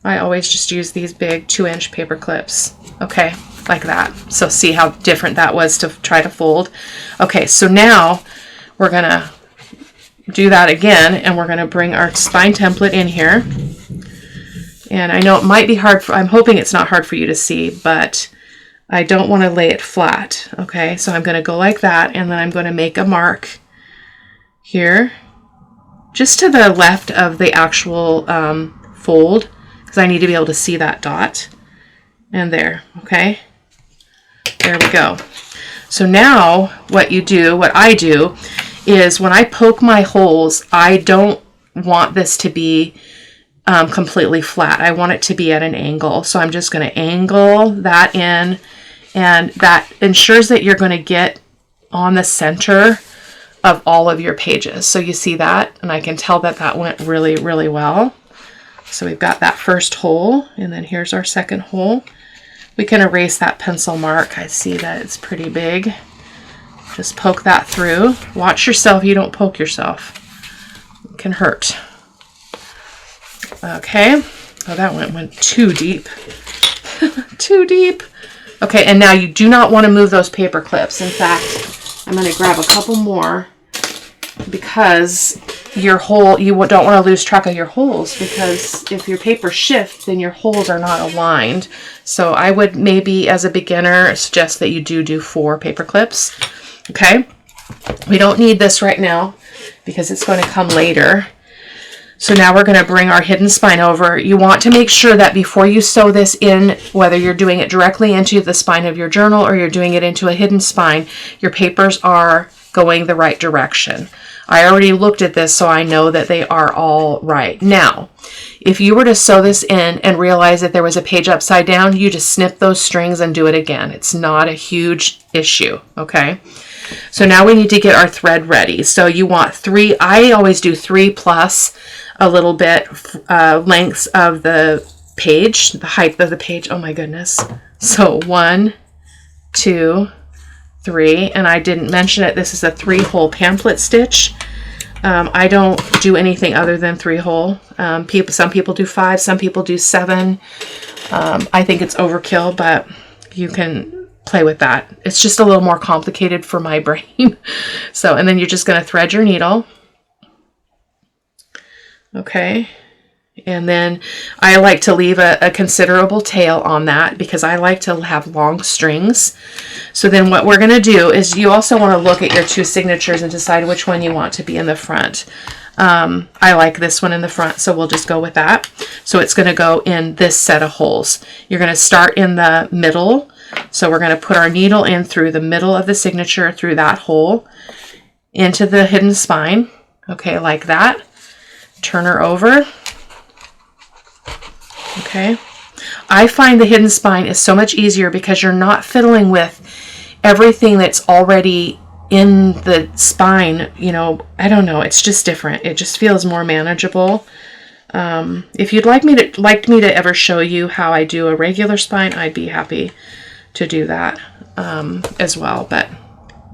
I always just use these big 2-inch paper clips. Okay, like that. So see how different that was to try to fold. Okay, so now we're going to do that again, and we're going to bring our spine template in here. And I know it might be hard, I'm hoping it's not hard for you to see, but I don't want to lay it flat. Okay, so I'm going to go like that, and then I'm going to make a mark here, just to the left of the actual fold, because I need to be able to see that dot. And there, okay? There we go. So now what I do is when I poke my holes, I don't want this to be completely flat. I want it to be at an angle. So I'm just going to angle that in, and that ensures that you're going to get on the center of all of your pages. So you see that, and I can tell that that went really, really well. So we've got that first hole, and then here's our second hole. We can erase that pencil mark. I see that it's pretty big. Just poke that through. Watch yourself, you don't poke yourself. It can hurt. Okay. Oh, that went too deep. Too deep. Okay, and now you do not want to move those paper clips. In fact, I'm going to grab a couple more, because your hole, you don't want to lose track of your holes, because if your paper shifts, then your holes are not aligned. So I would maybe, as a beginner, suggest that you do 4 paper clips. Okay, we don't need this right now because it's going to come later. So now we're going to bring our hidden spine over. You want to make sure that before you sew this in, whether you're doing it directly into the spine of your journal or you're doing it into a hidden spine, your papers are going the right direction. I already looked at this, so I know that they are all right. Now, if you were to sew this in and realize that there was a page upside down, you just snip those strings and do it again. It's not a huge issue, okay? So now we need to get our thread ready. So you want 3, I always do 3 plus a little bit lengths of the page, the height of the page. Oh my goodness. So 1, 2, 3, and I didn't mention it. This is a 3-hole pamphlet stitch. I don't do anything other than 3-hole. Some people do 5, some people do 7. I think it's overkill, but you can play with that. It's just a little more complicated for my brain. So, and then you're just going to thread your needle. Okay. And then I like to leave a considerable tail on that because I like to have long strings. So then what we're going to do is you also want to look at your 2 signatures and decide which one you want to be in the front. I like this one in the front, so we'll just go with that. So it's going to go in this set of holes. You're going to start in the middle. So we're going to put our needle in through the middle of the signature, through that hole, into the hidden spine. Okay, like that. Turn her over. Okay. I find the hidden spine is so much easier because you're not fiddling with everything that's already in the spine. You know, I don't know. It's just different. It just feels more manageable. If you'd like me to ever show you how I do a regular spine, I'd be happy to do that as well, but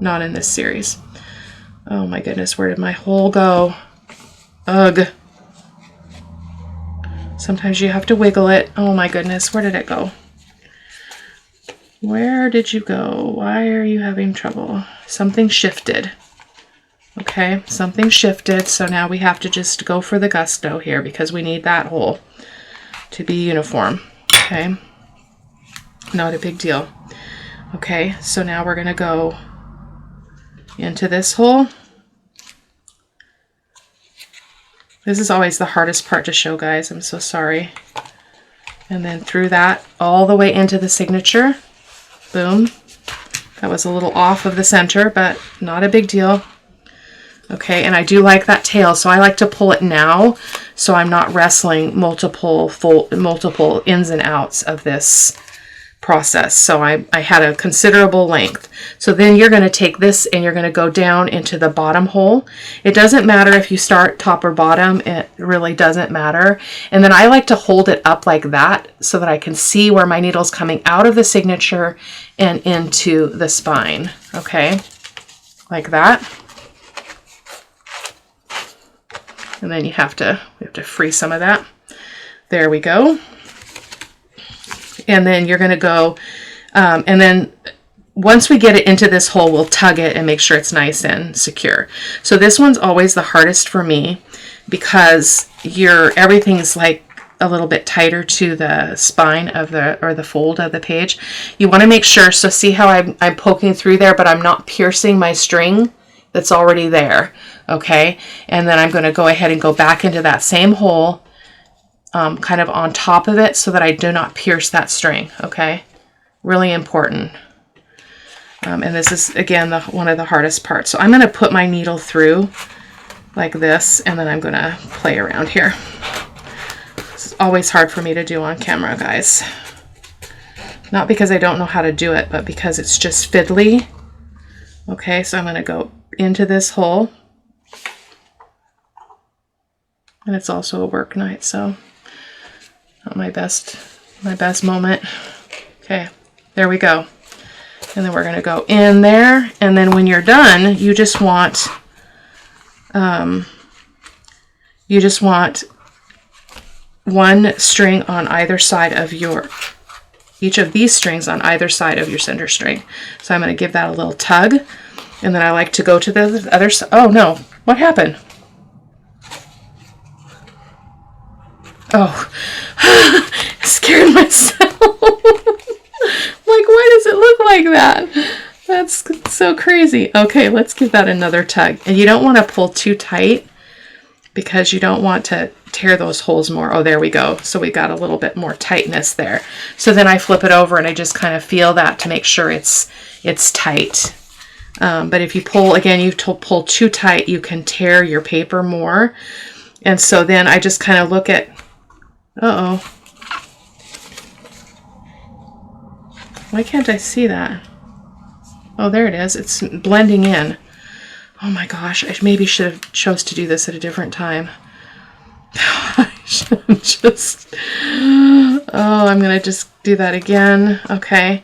not in this series. Oh my goodness, where did my hole go? Ugh. Sometimes you have to wiggle it. Oh my goodness, where did it go? Where did you go? Why are you having trouble? Something shifted. Okay, something shifted, so now we have to just go for the gusto here because we need that hole to be uniform. Okay, not a big deal. Okay, so now we're going to go into this hole. This is always the hardest part to show, guys. I'm so sorry. And then through that all the way into the signature. Boom. That was a little off of the center, but not a big deal. Okay, and I do like that tail, so I like to pull it now so I'm not wrestling multiple ins and outs of this process. So I had a considerable length. So then you're going to take this and you're going to go down into the bottom hole. It doesn't matter if you start top or bottom. It really doesn't matter. And then I like to hold it up like that so that I can see where my needle's coming out of the signature and into the spine. Okay, like that. And then we have to free some of that. There we go. And then you're going to go, and then once we get it into this hole, we'll tug it and make sure it's nice and secure. So this one's always the hardest for me because everything's like a little bit tighter to the spine of the fold of the page. You want to make sure, so see how I'm poking through there, but I'm not piercing my string that's already there. Okay. And then I'm going to go ahead and go back into that same hole, kind of on top of it so that I do not pierce that string. Okay. Really important. And this is, again, one of the hardest parts. So I'm going to put my needle through like this, and then I'm going to play around here. It's always hard for me to do on camera, guys. Not because I don't know how to do it, but because it's just fiddly. Okay, so I'm going to go into this hole. And it's also a work night, so not my best moment. Okay, there we go. And then we're going to go in there, and then when you're done, you just want one string on either side of each of these strings on either side of your center string. So I'm going to give that a little tug, and then I like to go to the other side. Oh no, what happened? Oh, scared myself. Like, why does it look like that? That's so crazy. Okay, let's give that another tug. And you don't want to pull too tight because you don't want to tear those holes more. Oh, there we go. So we got a little bit more tightness there. So then I flip it over and I just kind of feel that to make sure it's tight. But if you pull, again, you pull too tight, you can tear your paper more. And so then I just kind of look at, uh-oh. Why can't I see that? Oh, there it is. It's blending in. Oh my gosh, I maybe should have chose to do this at a different time. I should just... Oh, I'm going to just do that again. Okay.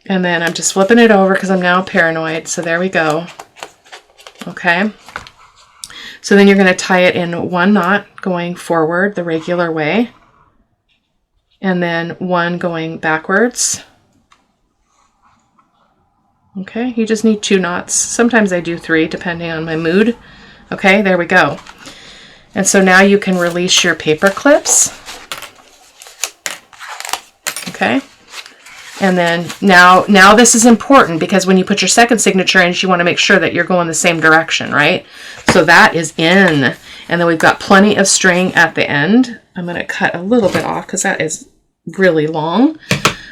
And then I'm just flipping it over because I'm now paranoid. So there we go. Okay. So then you're going to tie it in one knot going forward the regular way. And then one going backwards. Okay, you just need 2 knots. Sometimes I do 3 depending on my mood. Okay, there we go. And so now you can release your paper clips. Okay. And then now this is important because when you put your second signature in, you want to make sure that you're going the same direction, right? So that is in. And then we've got plenty of string at the end. I'm going to cut a little bit off because that is really long.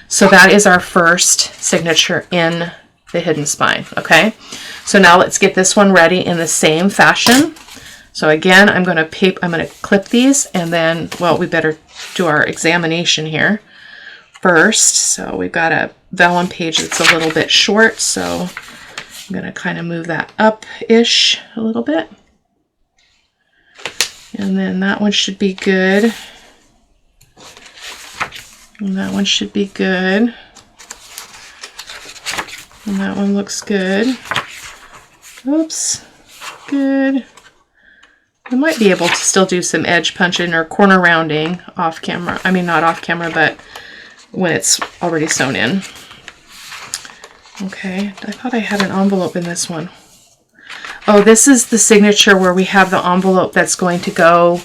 So that is our first signature in the hidden spine. Okay, so now let's get this one ready in the same fashion. So again, I'm going to clip these, and then, well, we better do our examination here first. So we've got a vellum page that's a little bit short, so I'm going to kind of move that up-ish a little bit. And then that one should be good. And that one should be good. And that one looks good. Oops. Good. I might be able to still do some edge punching or corner rounding off camera. I mean, not off camera, but when it's already sewn in. Okay, I thought I had an envelope in this one. Oh, this is the signature where we have the envelope that's going to go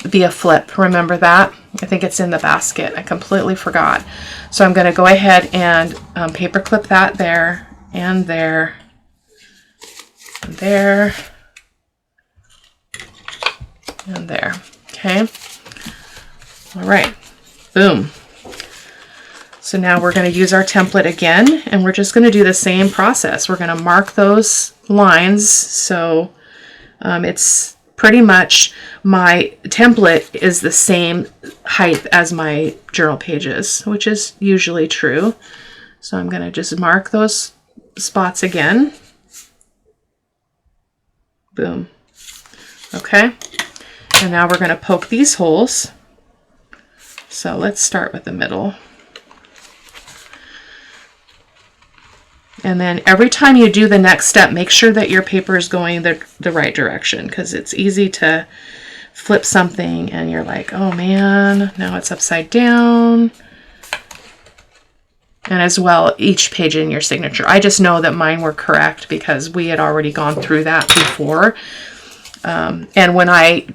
be a flip. Remember that? I think it's in the basket. I completely forgot. So I'm going to go ahead and paper clip that there and there and there and there. Okay. All right. Boom. So now we're going to use our template again, and we're just going to do the same process. We're going to mark those lines. So it's pretty much, my template is the same height as my journal pages, which is usually true. So I'm going to just mark those spots again. Boom. Okay. And now we're going to poke these holes. So let's start with the middle. And then every time you do the next step, make sure that your paper is going the right direction, because it's easy to flip something and you're like, oh man, now it's upside down. And as well, each page in your signature. I just know that mine were correct because we had already gone through that before. And when I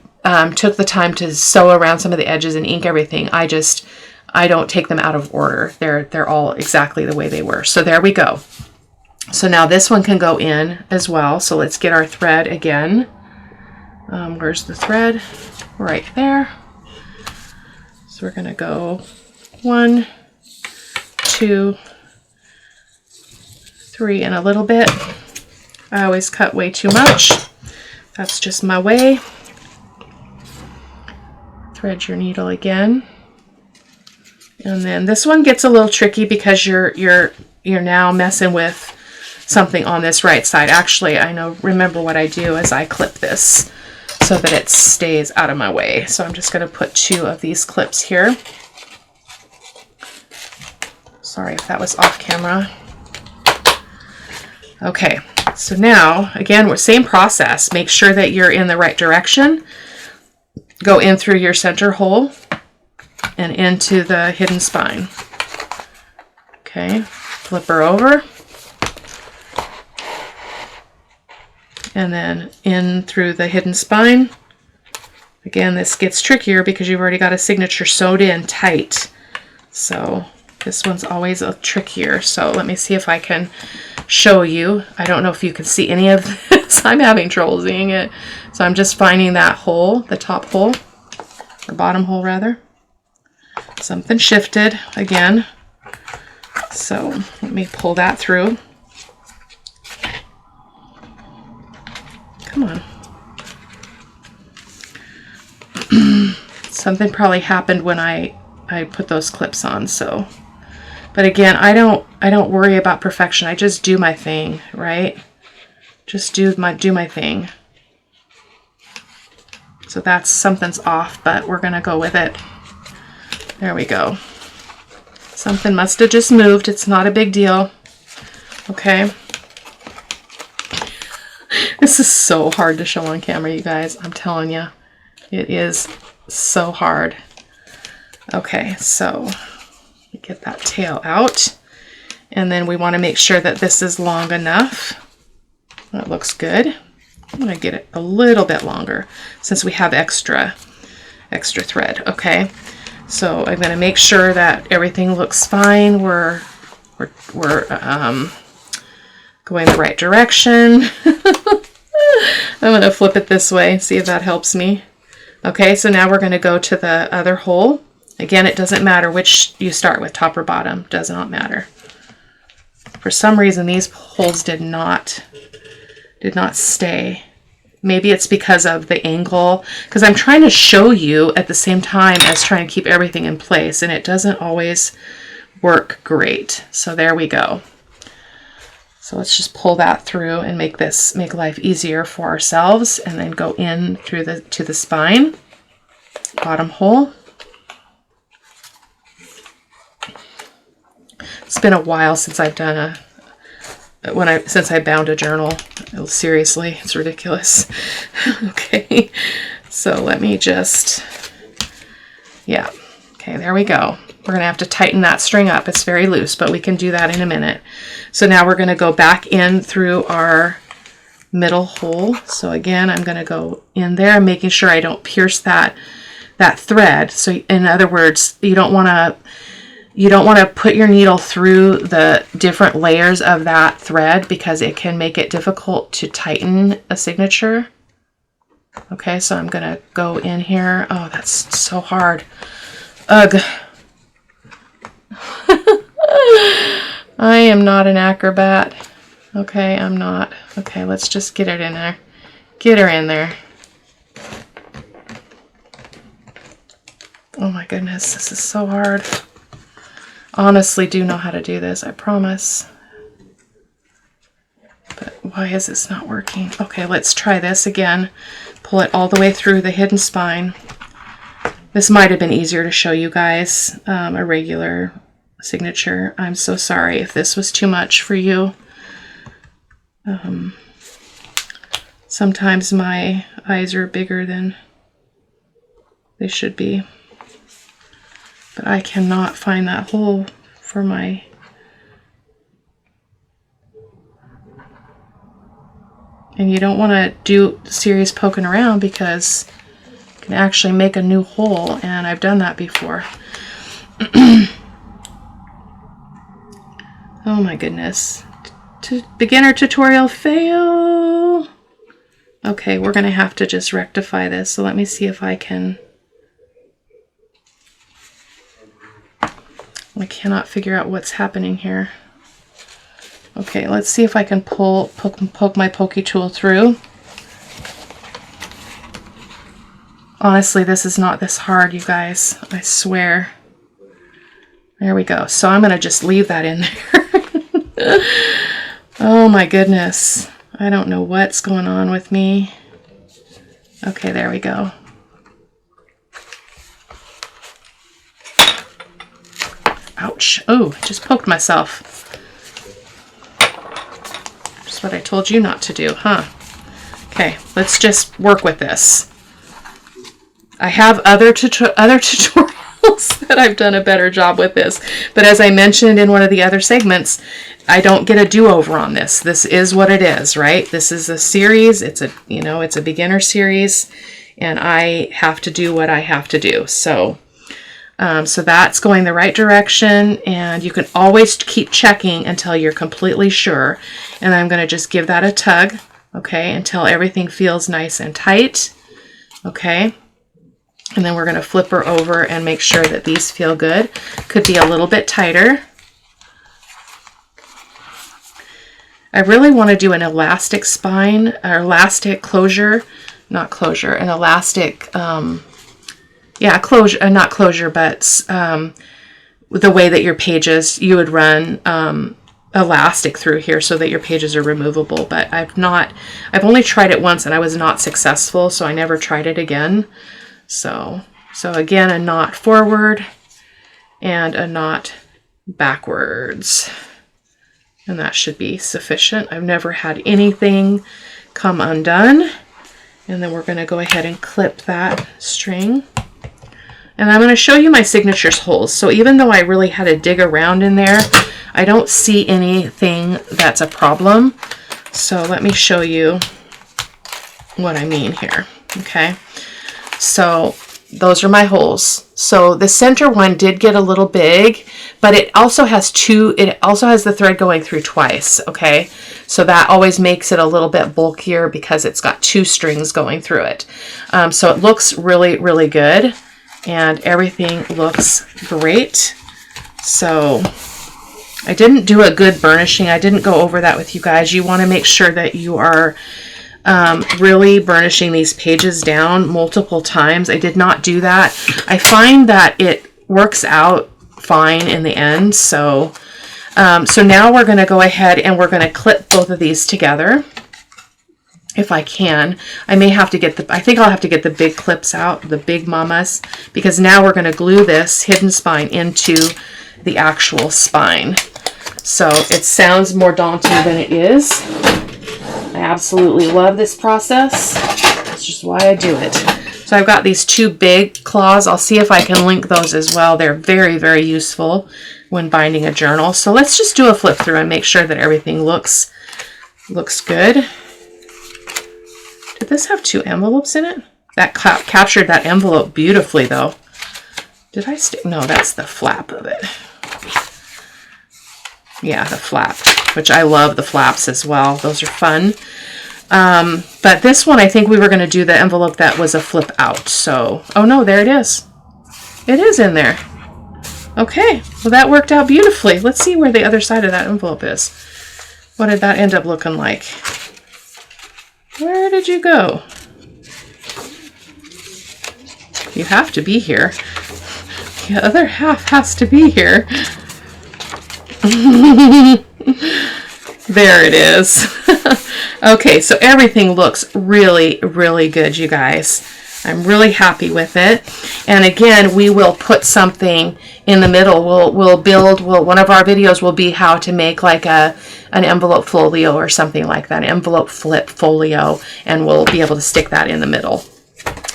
took the time to sew around some of the edges and ink everything, I don't take them out of order. They're all exactly the way they were. So there we go. So now this one can go in as well. So let's get our thread again. Where's the thread? Right there. So we're going to go 1, 2, 3 and a little bit. I always cut way too much. That's just my way. Thread your needle again. And then this one gets a little tricky because you're now messing with something on this right side. Actually, remember what I do is I clip this so that it stays out of my way. So I'm just going to put 2 of these clips here. Sorry if that was off camera. Okay, so now, again, same process. Make sure that you're in the right direction. Go in through your center hole and into the hidden spine. Okay, flip her over. And then in through the hidden spine. Again, this gets trickier because you've already got a signature sewed in tight. So this one's always a trickier. So let me see if I can show you. I don't know if you can see any of this. I'm having trouble seeing it. So I'm just finding that hole, the top hole, or bottom hole rather. Something shifted again. So let me pull that through. Come on. Something probably happened when I put those clips on, so. But again, I don't worry about perfection. I just do my thing, right? Just do my thing. So something's off, but we're gonna go with it. There we go. Something must have just moved. It's not a big deal. Okay. This is so hard to show on camera, you guys. I'm telling you. It is so hard. Okay, so get that tail out. And then we want to make sure that this is long enough. That looks good. I'm going to get it a little bit longer since we have extra thread. Okay, so I'm going to make sure that everything looks fine. We're going the right direction. I'm going to flip it this way, see if that helps me. Okay, so now we're going to go to the other hole. Again, it doesn't matter which you start with, top or bottom, does not matter. For some reason, these holes did not stay. Maybe it's because of the angle, because I'm trying to show you at the same time as trying to keep everything in place, and it doesn't always work great. So there we go. So let's just pull that through and make life easier for ourselves, and then go in through to the spine, bottom hole. It's been a while since I've done since I bound a journal. Oh, seriously, it's ridiculous. Okay, so let me just, yeah. Okay, there we go. We're gonna have to tighten that string up. It's very loose, but we can do that in a minute. So now we're gonna go back in through our middle hole. So again, I'm gonna go in there, making sure I don't pierce that thread. So in other words, you don't wanna put your needle through the different layers of that thread because it can make it difficult to tighten a signature. Okay, so I'm gonna go in here. Oh, that's so hard. Ugh. I am not an acrobat. Okay, I'm not. Okay, let's just get it in there. Get her in there. Oh my goodness, this is so hard. Honestly do know how to do this, I promise. But why is this not working? Okay, let's try this again. Pull it all the way through the hidden spine. This might have been easier to show you guys a regular signature. I'm so sorry if this was too much for you. Sometimes my eyes are bigger than they should be. But I cannot find that hole for my... And you don't want to do serious poking around because you can actually make a new hole, and I've done that before. Oh my goodness. Beginner tutorial fail. Okay, we're going to have to just rectify this. So let me see if I can... I cannot figure out what's happening here. Okay. Okay, let's see if I can poke my pokey tool through. Honestly, this is not this hard, you guys. I swear. There we go. So I'm going to just leave that in there. Oh my goodness. I don't know what's going on with me. Okay, there we go. Ouch. Oh, just poked myself. Just what I told you not to do, huh? Okay, let's just work with this. I have other tutorials that I've done a better job with this, but as I mentioned in one of the other segments, I don't get a do-over on this. This is what it is, right? This is a series. It's a, you know, it's a beginner series, and I have to do what I have to do. So, so that's going the right direction, and you can always keep checking until you're completely sure. And I'm going to just give that a tug, okay, until everything feels nice and tight, okay? And then we're going to flip her over and make sure that these feel good. Could be a little bit tighter. I really want to do an elastic spine, or elastic closure, not closure, an elastic, yeah, closure, not closure, but the way that your pages, you would run elastic through here so that your pages are removable. But I've only tried it once and I was not successful, so I never tried it again. So again, a knot forward and a knot backwards. And that should be sufficient. I've never had anything come undone. And then we're going to go ahead and clip that string. And I'm going to show you my signature holes. So even though I really had to dig around in there, I don't see anything that's a problem. So let me show you what I mean here. Okay. So those are my holes. So the center one did get a little big, but it also has the thread going through twice, okay? So that always makes it a little bit bulkier because it's got two strings going through it. So it looks really, really good, and everything looks great. So I didn't do a good burnishing. I didn't go over that with you guys. You want to make sure that you are really burnishing these pages down multiple times. I did not do that. I find that it works out fine in the end. So, so now we're going to go ahead and we're going to clip both of these together. If I can, I may have to get I think I'll have to get the big clips out, the big mamas, because now we're going to glue this hidden spine into the actual spine. So it sounds more daunting than it is. I absolutely love this process. That's just why I do it. So I've got these two big claws. I'll see if I can link those as well. They're very, very useful when binding a journal. So let's just do a flip through and make sure that everything looks good. Did this have two envelopes in it? That captured that envelope beautifully though. Did I no, that's the flap of it. Yeah, the flap, which I love the flaps as well. Those are fun. But this one, I think we were going to do the envelope that was a flip out. So, oh no, there it is. It is in there. Okay, well that worked out beautifully. Let's see where the other side of that envelope is. What did that end up looking like? Where did you go? You have to be here. The other half has to be here. There it is. Okay, so everything looks really, really good, you guys. I'm really happy with it. And again, we will put something in the middle. One of our videos will be how to make like an envelope folio or something like that, an envelope flip folio, and we'll be able to stick that in the middle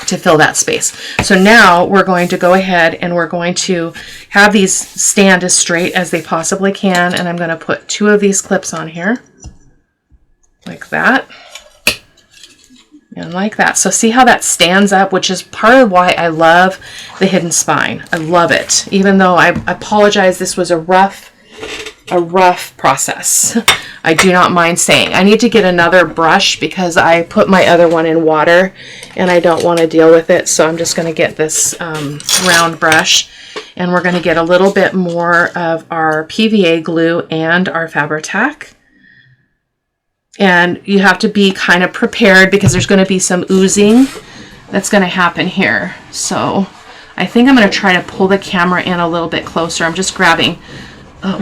to fill that space. So now we're going to go ahead and we're going to have these stand as straight as they possibly can. And I'm going to put two of these clips on here like that and like that. So see how that stands up, which is part of why I love the hidden spine. I love it. Even though I apologize, this was a rough process. I do not mind saying. I need to get another brush because I put my other one in water and I don't want to deal with it. So I'm just going to get this round brush, and we're going to get a little bit more of our PVA glue and our Fabri-Tac. And you have to be kind of prepared because there's going to be some oozing that's going to happen here. So I think I'm going to try to pull the camera in a little bit closer. I'm just grabbing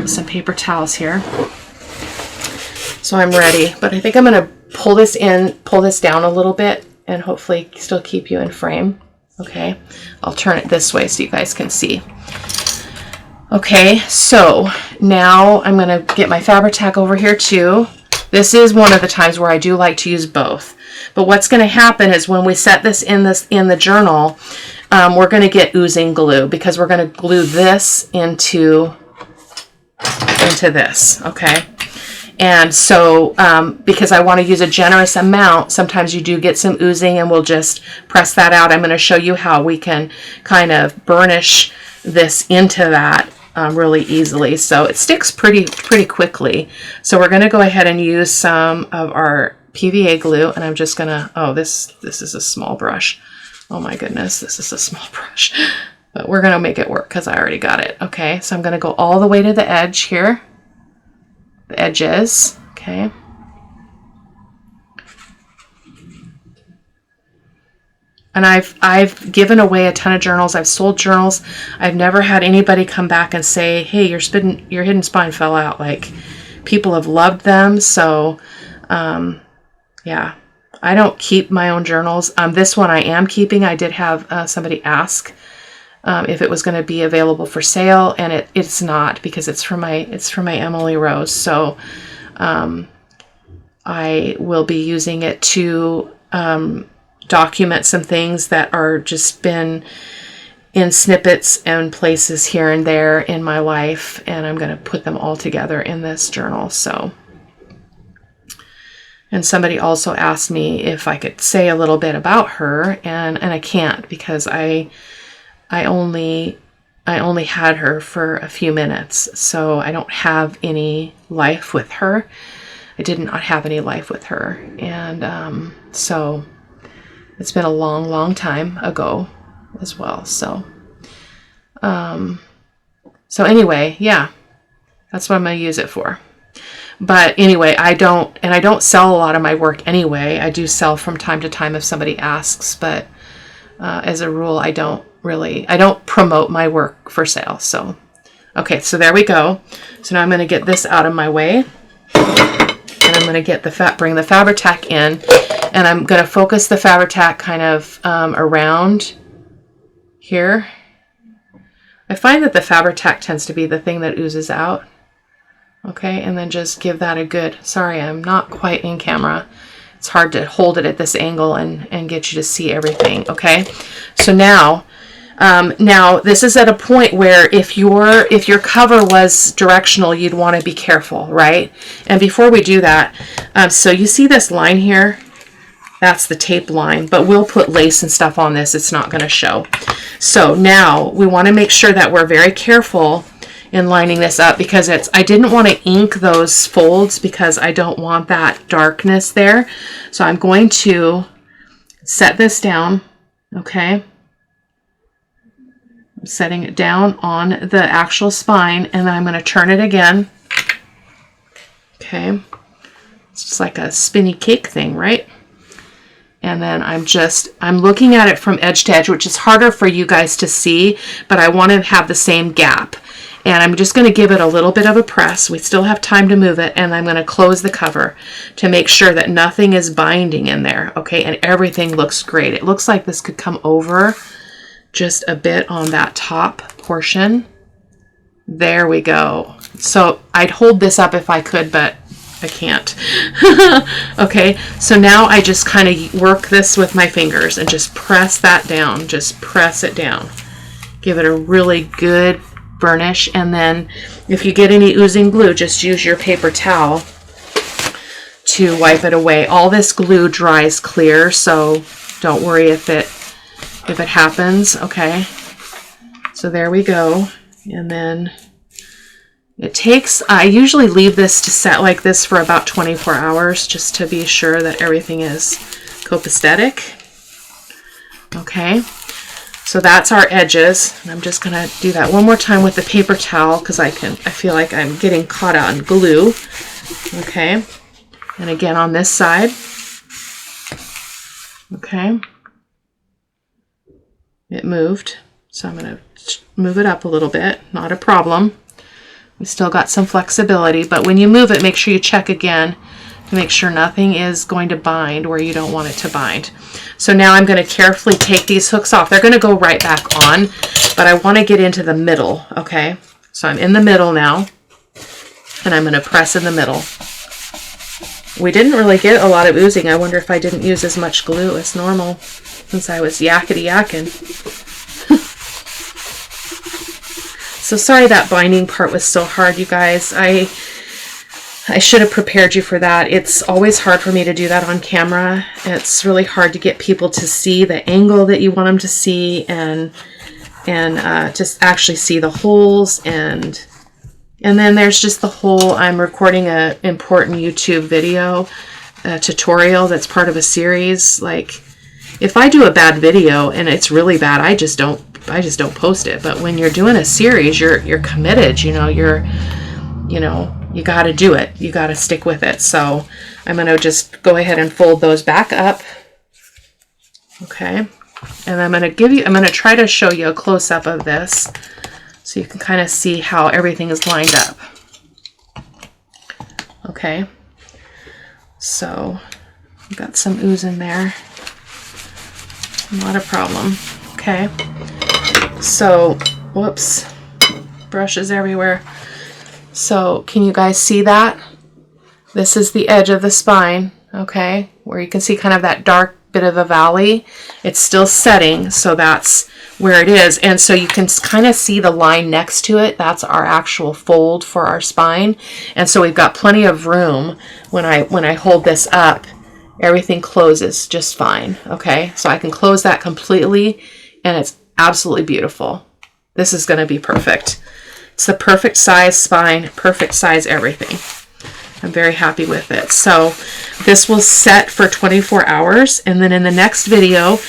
some paper towels here. So I'm ready, but I think I'm going to pull this down a little bit and hopefully still keep you in frame. Okay, I'll turn it this way so you guys can see. Okay, so now I'm going to get my Fabri-Tac over here too. This is one of the times where I do like to use both. But what's going to happen is when we set this in the journal, we're going to get oozing glue because we're going to glue this into this, okay? And so because I want to use a generous amount, sometimes you do get some oozing, and we'll just press that out. I'm going to show you how we can kind of burnish this into that really easily. So it sticks pretty quickly. So we're going to go ahead and use some of our PVA glue, and I'm just going to, oh, this is a small brush. Oh my goodness, this is a small brush. But we're going to make it work because I already got it. Okay, so I'm going to go all the way to the edge here. The edges, okay. And I've given away a ton of journals. I've sold journals. I've never had anybody come back and say, hey, your hidden spine fell out. Like, people have loved them. So yeah, I don't keep my own journals. This one I am keeping. I did have somebody ask if it was going to be available for sale, and it's not, because it's for my Emily Rose. So I will be using it to document some things that are just been in snippets and places here and there in my life, and I'm going to put them all together in this journal. So, and somebody also asked me if I could say a little bit about her, and I can't, because I only had her for a few minutes, so I don't have any life with her. I did not have any life with her, and so it's been a long time ago as well. So so anyway, yeah, that's what I'm going to use it for. But anyway, I don't sell a lot of my work anyway. I do sell from time to time if somebody asks, but as a rule, I don't promote my work for sale. So, okay, so there we go. So now I'm going to get this out of my way, and I'm going to bring the Fabri-Tac in, and I'm going to focus the Fabri-Tac kind of around here. I find that the Fabri-Tac tends to be the thing that oozes out. Okay, and then just give that a good, sorry, I'm not quite in camera. It's hard to hold it at this angle and get you to see everything. Okay, so now this is at a point where if your cover was directional, you'd want to be careful, right? And before we do that, so you see this line here? That's the tape line, but we'll put lace and stuff on this. It's not going to show. So now we want to make sure that we're very careful in lining this up, because I didn't want to ink those folds because I don't want that darkness there. So I'm going to set this down, okay? I'm setting it down on the actual spine, and then I'm going to turn it again. Okay, it's just like a spinny cake thing, right? And then I'm looking at it from edge to edge, which is harder for you guys to see, but I want to have the same gap. And I'm just going to give it a little bit of a press. We still have time to move it, and I'm going to close the cover to make sure that nothing is binding in there, okay? And everything looks great. It looks like this could come over just a bit on that top portion. There we go. So I'd hold this up if I could, but I can't. Okay, so now I just kind of work this with my fingers and just press that down. Just press it down. Give it a really good burnish, and then if you get any oozing glue, just use your paper towel to wipe it away. All this glue dries clear, so don't worry if it happens. Okay, so there we go. And then it takes, I usually leave this to set like this for about 24 hours just to be sure that everything is copacetic. Okay, so that's our edges. And I'm just gonna do that one more time with the paper towel because I feel like I'm getting caught on glue. Okay, And again on this side. Okay. It moved, so I'm going to move it up a little bit. Not a problem. We still got some flexibility, but when you move it, make sure you check again to make sure nothing is going to bind where you don't want it to bind. So now I'm going to carefully take these hooks off. They're going to go right back on, but I want to get into the middle, okay? So I'm in the middle now, and I'm going to press in the middle. We didn't really get a lot of oozing. I wonder if I didn't use as much glue as normal since I was yakety-yakking. So sorry that binding part was so hard, you guys. I should have prepared you for that. It's always hard for me to do that on camera. It's really hard to get people to see the angle that you want them to see and just actually see the holes. And then there's just the whole, I'm recording an important YouTube video, a tutorial that's part of a series. Like, if I do a bad video and it's really bad, I just don't post it. But when you're doing a series, you're committed, you know, you got to do it. You got to stick with it. So I'm going to just go ahead and fold those back up. Okay. And I'm going to try to show you a close up of this so you can kind of see how everything is lined up. Okay. So I've got some ooze in there. Not a problem. Okay. So, whoops, brushes everywhere. So can you guys see that? This is the edge of the spine, okay, where you can see kind of that dark bit of a valley. It's still setting, so that's where it is. And so you can kind of see the line next to it. That's our actual fold for our spine. And so we've got plenty of room. When I hold this up, everything closes just fine, okay? So I can close that completely, and it's absolutely beautiful. This is going to be perfect. It's the perfect size spine, perfect size everything. I'm very happy with it. So this will set for 24 hours, and then in the next video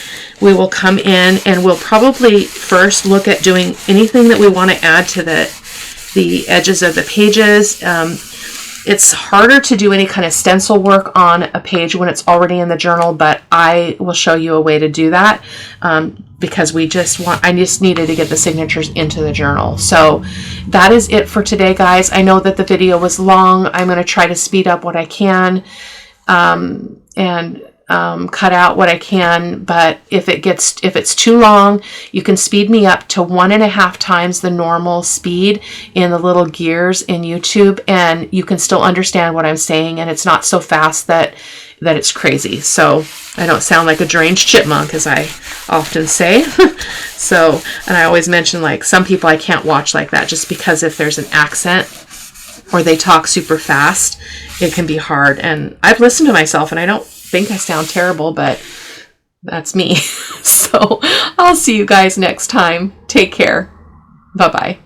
we will come in and we'll probably first look at doing anything that we want to add to the edges of the pages. It's harder to do any kind of stencil work on a page when it's already in the journal, but I will show you a way to do that because I just needed to get the signatures into the journal. So that is it for today, guys. I know that the video was long. I'm going to try to speed up what I can and cut out what I can, but if it's too long, you can speed me up to 1.5 times the normal speed in the little gears in YouTube, and you can still understand what I'm saying, and it's not so fast that it's crazy. So I don't sound like a deranged chipmunk, as I often say. So, and I always mention, like, some people I can't watch like that just because if there's an accent or they talk super fast, it can be hard. And I've listened to myself and I don't think I sound terrible, but that's me. So I'll see you guys next time. Take care. Bye-bye.